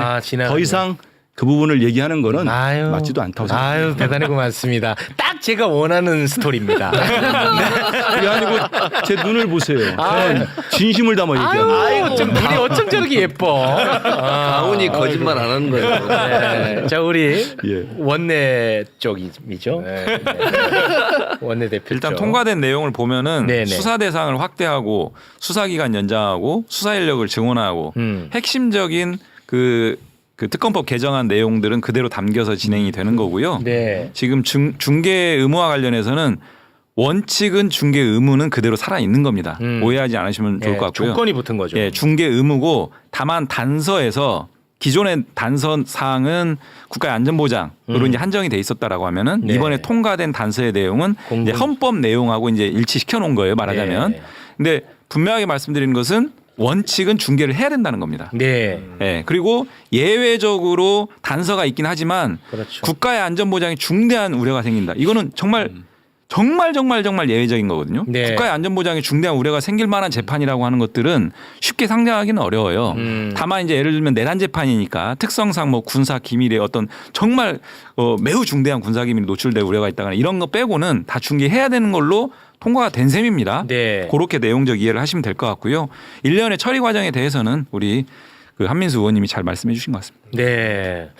더 이상 그 부분을 얘기하는 거는 맞지도 않다고 생각합니다. 아유, 대단히 고맙습니다. 딱 제가 원하는 스토리입니다. 그게 아니고 제 눈을 보세요. 저는 진심을 담아 얘기합니다. 아유, 좀 눈이 어쩜 저렇게 예뻐. 가훈이 거짓말 안 하는 거예요. 네. 자, 우리 예. 원내 쪽이죠. 네. 원내 대표. 일단 통과된 내용을 보면은 네네. 수사 대상을 확대하고 수사 기간 연장하고 수사 인력을 증원하고 핵심적인 그 특검법 개정안 내용들은 그대로 담겨서 진행이 되는 거고요. 네. 지금 중개 의무와 관련해서는 원칙은 중개 의무는 그대로 살아 있는 겁니다. 오해하지 않으시면 좋을 것 같고요. 조건이 붙은 거죠. 예, 중개 의무고 다만 단서에서 기존의 단서 사항은 국가의 안전보장으로 이제 한정이 돼 있었다라고 하면은 네. 이번에 통과된 단서의 내용은 이제 헌법 내용하고 이제 일치시켜 놓은 거예요. 말하자면. 네. 근데 분명하게 말씀드리는 것은 원칙은 중개를 해야 된다는 겁니다. 네. 예, 그리고 예외적으로 단서가 있긴 하지만 그렇죠. 국가의 안전보장에 중대한 우려가 생긴다. 이거는 정말 예외적인 거거든요. 네. 국가의 안전보장에 중대한 우려가 생길 만한 재판이라고 하는 것들은 쉽게 상정하기는 어려워요. 다만 이제 예를 들면 내란 재판이니까 특성상 뭐 군사 기밀의 어떤 정말 매우 중대한 군사 기밀이 노출될 우려가 있다거나 이런 거 빼고는 다 중개해야 되는 걸로 통과가 된 셈입니다. 네. 그렇게 내용적 이해를 하시면 될 것 같고요. 일련의 처리 과정에 대해서는 우리 그 한민수 의원님이 잘 말씀해 주신 것 같습니다. 네.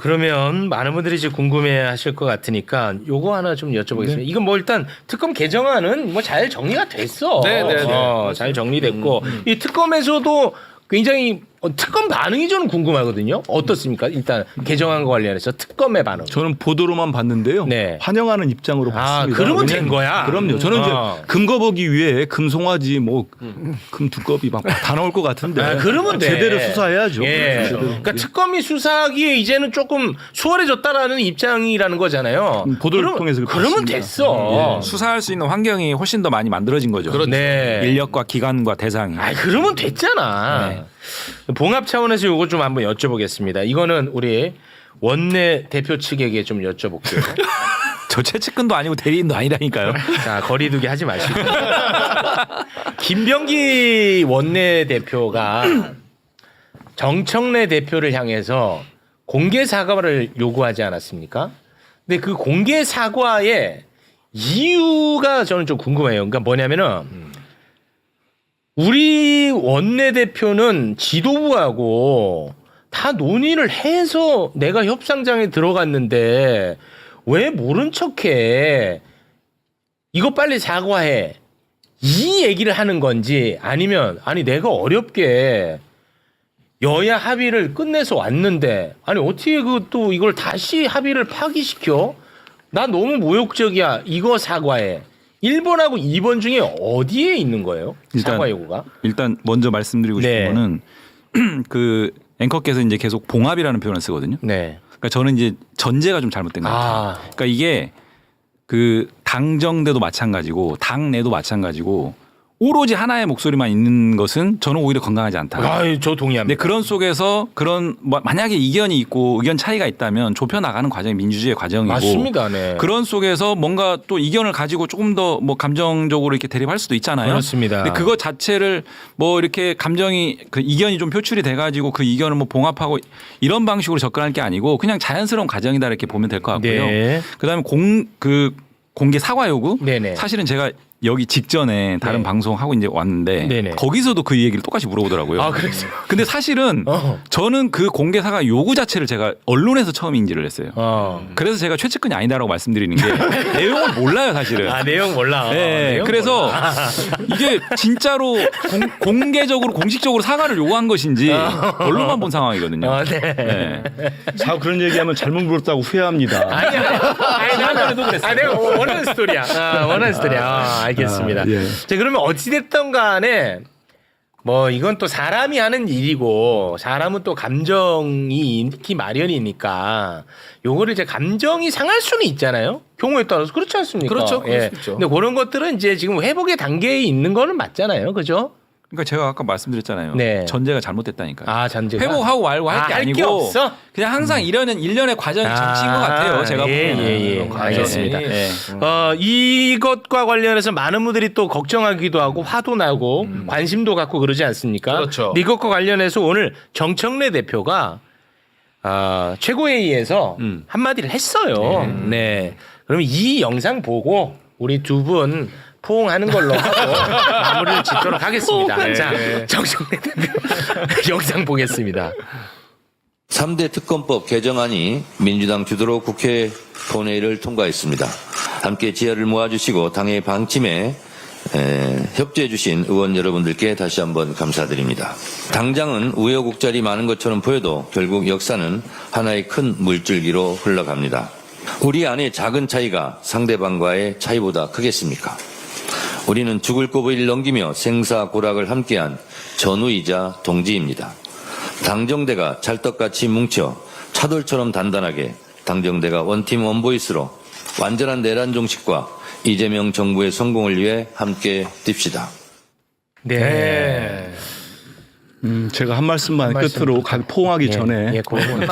그러면 많은 분들이 이제 궁금해 하실 것 같으니까 요거 하나 좀 여쭤보겠습니다. 이건 뭐 일단 특검 개정안은 뭐 잘 정리가 됐어. 잘 정리됐고 이 특검에서도 굉장히 특검 반응이 저는 궁금하거든요. 어떻습니까? 일단 개정안과 관련해서 특검의 반응. 저는 보도로만 봤는데요. 네. 환영하는 입장으로 봤습니다. 그러면 된 거야? 그럼요. 저는 이제 금거보기 위해 금송아지 뭐 금두꺼비 막 다 나올 것 같은데. 그러면 돼. 제대로 수사해야죠. 예. 그러니까 특검이 수사하기에 이제는 조금 수월해졌다라는 입장이라는 거잖아요. 보도를 통해서 그러면 됐어. 수사할 수 있는 환경이 훨씬 더 많이 만들어진 거죠. 네. 인력과 기관과 대상이. 그러면 됐잖아. 봉합 차원에서 이거 좀 한번 여쭤보겠습니다. 이거는 우리 원내 대표 측에게 좀 여쭤볼게요. 저 최측근도 아니고 대리인도 아니라니까요. 자, 거리두기 하지 마시고. 김병기 원내 대표가 정청래 대표를 향해서 공개 사과를 요구하지 않았습니까? 근데 그 공개 사과의 이유가 저는 좀 궁금해요. 그러니까 뭐냐면은 우리 원내대표는 지도부하고 다 논의를 해서 내가 협상장에 들어갔는데 왜 모른 척해? 이거 빨리 사과해. 이 얘기를 하는 건지 아니면 아니 내가 어렵게 여야 합의를 끝내서 왔는데 아니 어떻게 그 또 이걸 다시 합의를 파기시켜? 나 너무 모욕적이야. 이거 사과해. 1번하고 2번 중에 어디에 있는 거예요? 사과 요구가? 일단 먼저 말씀드리고 싶은 거는 그 앵커께서 이제 계속 봉합이라는 표현을 쓰거든요. 네. 그러니까 저는 이제 전제가 좀 잘못된 것 같아요. 그러니까 이게 그 당정대도 마찬가지고 당내도 마찬가지고 오로지 하나의 목소리만 있는 것은 저는 오히려 건강하지 않다. 저 동의합니다. 근데 그런 속에서 그런 만약에 이견이 있고 의견 차이가 있다면 좁혀 나가는 과정이 민주주의의 과정이고 맞습니다. 네. 그런 속에서 뭔가 또 이견을 가지고 조금 더 뭐 감정적으로 이렇게 대립할 수도 있잖아요. 그렇습니다. 근데 그거 자체를 뭐 이렇게 감정이 그 이견이 좀 표출이 돼가지고 그 이견을 뭐 봉합하고 이런 방식으로 접근할 게 아니고 그냥 자연스러운 과정이다 이렇게 보면 될 것 같고요. 네. 그다음에 공개 사과 요구 네네. 사실은 제가 여기 직전에 다른 방송 하고 이제 왔는데 거기서도 그 얘기를 똑같이 물어보더라고요. 아, 그래서 근데 사실은 저는 그 공개 사과 요구 자체를 제가 언론에서 처음 인지를 했어요. 그래서 제가 최측근이 아니다라고 말씀드리는 게 내용을 몰라요, 사실은. 아, 내용 몰라. 네, 내용 그래서 몰라. 이게 진짜로 공개적으로 공식적으로 사과를 요구한 것인지 언론만 본 상황이거든요. 네. 자꾸 그런 얘기하면 잘못 물었다고 후회합니다. 아니, 지난번에도 그랬어요. 내가 원하는 스토리야. 원하는 스토리야. 알겠습니다. 자, 그러면 어찌됐든 간에 뭐 이건 또 사람이 하는 일이고 사람은 또 감정이 있기 마련이니까 요거를 이제 감정이 상할 수는 있잖아요. 경우에 따라서 그렇지 않습니까? 그렇죠. 그럴 수 있죠. 근데 그런 것들은 이제 지금 회복의 단계에 있는 거는 맞잖아요. 그죠? 그러니까 제가 아까 말씀드렸잖아요. 네. 전제가 잘못됐다니까요. 아, 전제가. 회복하고 말고 할 게 아니고 없어? 그냥 항상 일련의 과정이 정치인 것 같아요. 제가 보면. 알겠습니다. 네. 이것과 관련해서 많은 분들이 또 걱정하기도 하고 화도 나고 관심도 갖고 그러지 않습니까? 그렇죠. 이것과 관련해서 오늘 정청래 대표가 최고회의에서 한마디를 했어요. 네. 그러면 이 영상 보고 우리 두 분 포옹하는 걸로 하고 마무리를 짓도록 하겠습니다. 자, 정청래 대표 영상 보겠습니다. 3대 특검법 개정안이 민주당 주도로 국회 본회의를 통과했습니다. 함께 지혜를 모아주시고 당의 방침에 협조해 주신 의원 여러분들께 다시 한번 감사드립니다. 당장은 우여곡절이 많은 것처럼 보여도 결국 역사는 하나의 큰 물줄기로 흘러갑니다. 우리 안의 작은 차이가 상대방과의 차이보다 크겠습니까? 우리는 죽을 고비를 넘기며 생사고락을 함께한 전우이자 동지입니다. 당정대가 찰떡같이 뭉쳐 차돌처럼 단단하게 당정대가 원팀 원보이스로 완전한 내란 종식과 이재명 정부의 성공을 위해 함께 뜁시다. 네. 제가 한 말씀만 끝으로 포옹하기 전에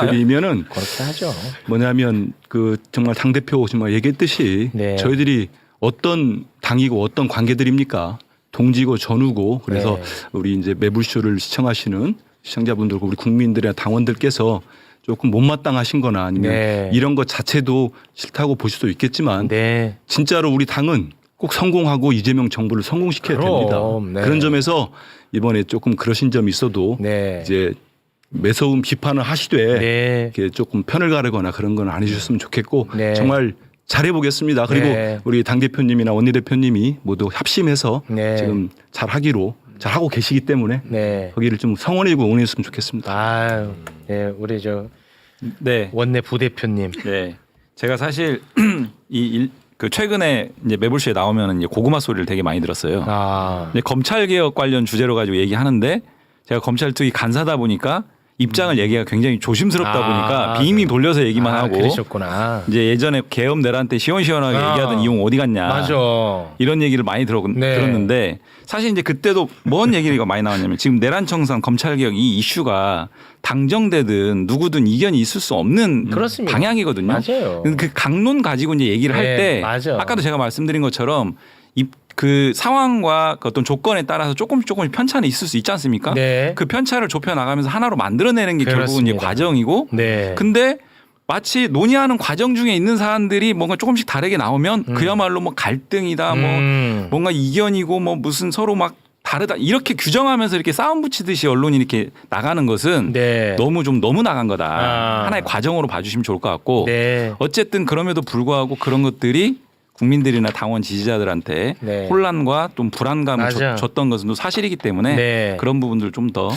드리면은 그렇게 하죠. 뭐냐면 그 정말 당 대표 정말 얘기했듯이 저희들이 어떤 당이고 어떤 관계들입니까? 동지고 전우고 그래서 우리 이제 매불쇼를 시청하시는 시청자분들과 우리 국민들의 당원들께서 조금 못마땅하신 거나 아니면 이런 것 자체도 싫다고 볼 수도 있겠지만 진짜로 우리 당은 꼭 성공하고 이재명 정부를 성공시켜야 됩니다. 그런 점에서 이번에 조금 그러신 점이 있어도 이제 매서운 비판을 하시되 이렇게 조금 편을 가르거나 그런 건 안 해주셨으면 좋겠고 정말 잘해보겠습니다. 그리고 우리 당대표님이나 원내대표님이 모두 합심해서 지금 잘하고 계시기 때문에 거기를 좀 성원해주고 응원했으면 좋겠습니다. 아유, 우리 원내 부대표님. 네. 제가 사실 그 최근에 이제 매불쇼에 나오면 이제 고구마 소리를 되게 많이 들었어요. 검찰 개혁 관련 주제로 가지고 얘기하는데 제가 검찰 특위 간사다 보니까 입장을 얘기가 굉장히 조심스럽다 보니까 빙빙 돌려서 얘기만 하고 그러셨구나. 이제 예전에 계엄 내란 때 시원시원하게 얘기하던 이용 어디 갔냐 맞아. 이런 얘기를 많이 들었는데 사실 이제 그때도 뭔 얘기가 많이 나왔냐면 지금 내란 청산 검찰 개혁 이 이슈가 당정되든 누구든 이견이 있을 수 없는 그렇습니다. 방향이거든요. 맞아요. 그 강론 가지고 이제 얘기를 할 때 아까도 제가 말씀드린 것처럼 그 상황과 그 어떤 조건에 따라서 조금씩 편차는 있을 수 있지 않습니까? 그 편차를 좁혀 나가면서 하나로 만들어내는 게 결국은 이제 과정이고 근데 마치 논의하는 과정 중에 있는 사안들이 뭔가 조금씩 다르게 나오면 그야말로 뭐 갈등이다, 뭐 뭔가 이견이고 뭐 무슨 서로 막 다르다 이렇게 규정하면서 이렇게 싸움 붙이듯이 언론이 이렇게 나가는 것은 너무 나간 거다. 하나의 과정으로 봐주시면 좋을 것 같고 어쨌든 그럼에도 불구하고 그런 것들이 국민들이나 당원 지지자들한테 혼란과 좀 불안감을 줬던 것은 또 사실이기 때문에 그런 부분들 좀 더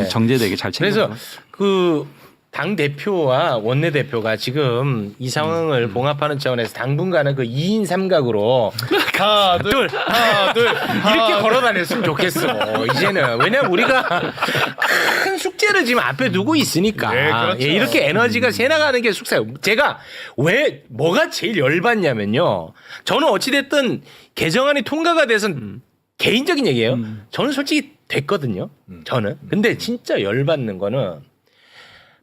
정제되게 잘 챙겨. 그래서 그 당 대표와 원내 대표가 지금 이 상황을 봉합하는 차원에서 당분간은 그 2인 3각으로 하나 둘 이렇게 걸어 다녔으면 좋겠어. 이제는 왜냐면 우리가 큰 숙제를 지금 앞에 두고 있으니까 그렇죠. 이렇게 에너지가 새 나가는 게 숙제예요. 제가 왜 뭐가 제일 열받냐면요. 저는 어찌 됐든 개정안이 통과가 돼선 개인적인 얘기예요. 저는 솔직히 됐거든요. 저는. 근데 진짜 열받는 거는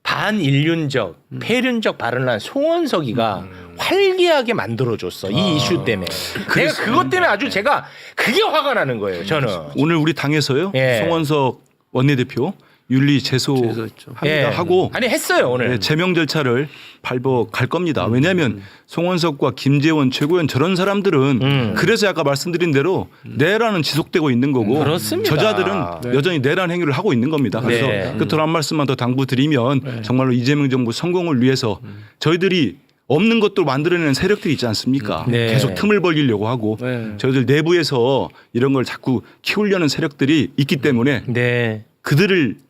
반인륜적, 폐륜적 발언을 한 송원석이가 활기하게 만들어줬어. 이 이슈 때문에. 내가 그것 때문에 아주 제가 그게 화가 나는 거예요. 저는. 오늘 우리 당에서요. 송원석 원내대표 윤리 제소합니다 하고 아니 했어요 오늘. 제명 절차를 밟아 갈 겁니다. 왜냐하면 송원석과 김재원 최고위원 저런 사람들은 그래서 아까 말씀드린 대로 내란은 지속되고 있는 거고 그렇습니다. 저자들은 여전히 내란 행위를 하고 있는 겁니다. 그래서 끝으로 한 말씀만 더 당부드리면 정말로 이재명 정부 성공을 위해서 저희들이 없는 것도 만들어내는 세력들이 있지 않습니까? 계속 틈을 벌리려고 하고 저희들 내부에서 이런 걸 자꾸 키우려는 세력들이 있기 때문에 그들을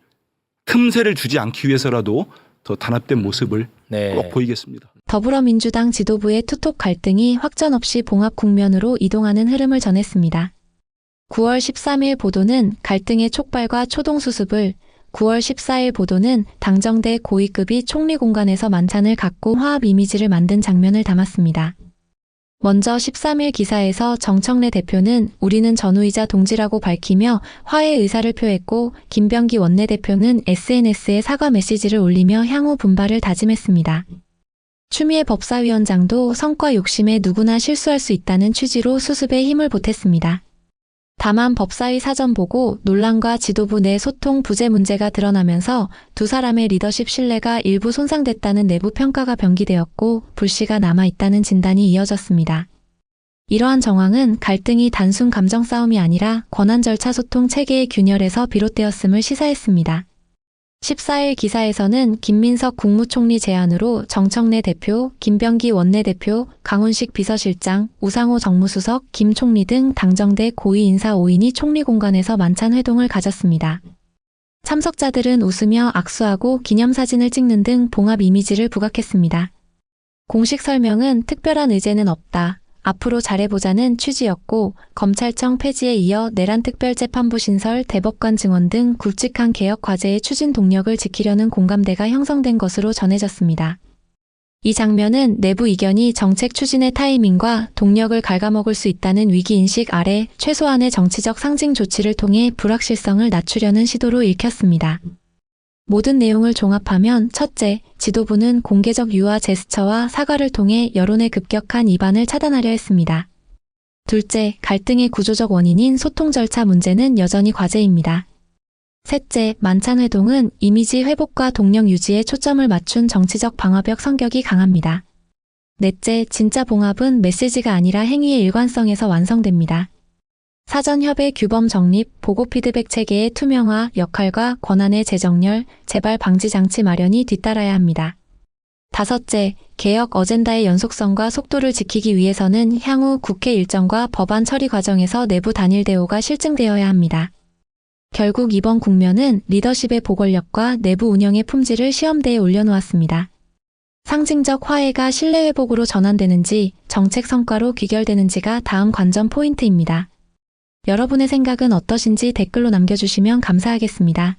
틈새를 주지 않기 위해서라도 더 단합된 모습을 꼭 보이겠습니다. 더불어민주당 지도부의 투톱 갈등이 확전 없이 봉합 국면으로 이동하는 흐름을 전했습니다. 9월 13일 보도는 갈등의 촉발과 초동 수습을, 9월 14일 보도는 당정대 고위급이 총리 공간에서 만찬을 갖고 화합 이미지를 만든 장면을 담았습니다. 먼저 13일 기사에서 정청래 대표는 우리는 전우이자 동지라고 밝히며 화해 의사를 표했고 김병기 원내대표는 SNS에 사과 메시지를 올리며 향후 분발을 다짐했습니다. 추미애 법사위원장도 성과 욕심에 누구나 실수할 수 있다는 취지로 수습에 힘을 보탰습니다. 다만 법사위 사전 보고 논란과 지도부 내 소통 부재 문제가 드러나면서 두 사람의 리더십 신뢰가 일부 손상됐다는 내부 평가가 변기되었고 불씨가 남아있다는 진단이 이어졌습니다. 이러한 정황은 갈등이 단순 감정 싸움이 아니라 권한 절차 소통 체계의 균열에서 비롯되었음을 시사했습니다. 14일 기사에서는 김민석 국무총리 제안으로 정청래 대표, 김병기 원내대표, 강훈식 비서실장, 우상호 정무수석, 김 총리 등 당정대 고위 인사 5인이 총리 공간에서 만찬 회동을 가졌습니다. 참석자들은 웃으며 악수하고 기념사진을 찍는 등 봉합 이미지를 부각했습니다. 공식 설명은 특별한 의제는 없다. 앞으로 잘해보자는 취지였고 검찰청 폐지에 이어 내란특별재판부 신설, 대법관 증원 등 굵직한 개혁 과제의 추진 동력을 지키려는 공감대가 형성된 것으로 전해졌습니다. 이 장면은 내부 이견이 정책 추진의 타이밍과 동력을 갉아먹을 수 있다는 위기인식 아래 최소한의 정치적 상징 조치를 통해 불확실성을 낮추려는 시도로 읽혔습니다. 모든 내용을 종합하면 첫째, 지도부는 공개적 유화 제스처와 사과를 통해 여론의 급격한 이반을 차단하려 했습니다. 둘째, 갈등의 구조적 원인인 소통 절차 문제는 여전히 과제입니다. 셋째, 만찬 회동은 이미지 회복과 동력 유지에 초점을 맞춘 정치적 방어벽 성격이 강합니다. 넷째, 진짜 봉합은 메시지가 아니라 행위의 일관성에서 완성됩니다. 사전 협의 규범 정립, 보고 피드백 체계의 투명화, 역할과 권한의 재정렬, 재발 방지 장치 마련이 뒤따라야 합니다. 다섯째, 개혁 어젠다의 연속성과 속도를 지키기 위해서는 향후 국회 일정과 법안 처리 과정에서 내부 단일 대오가 실증되어야 합니다. 결국 이번 국면은 리더십의 보궐력과 내부 운영의 품질을 시험대에 올려놓았습니다. 상징적 화해가 신뢰 회복으로 전환되는지, 정책 성과로 귀결되는지가 다음 관전 포인트입니다. 여러분의 생각은 어떠신지 댓글로 남겨주시면 감사하겠습니다.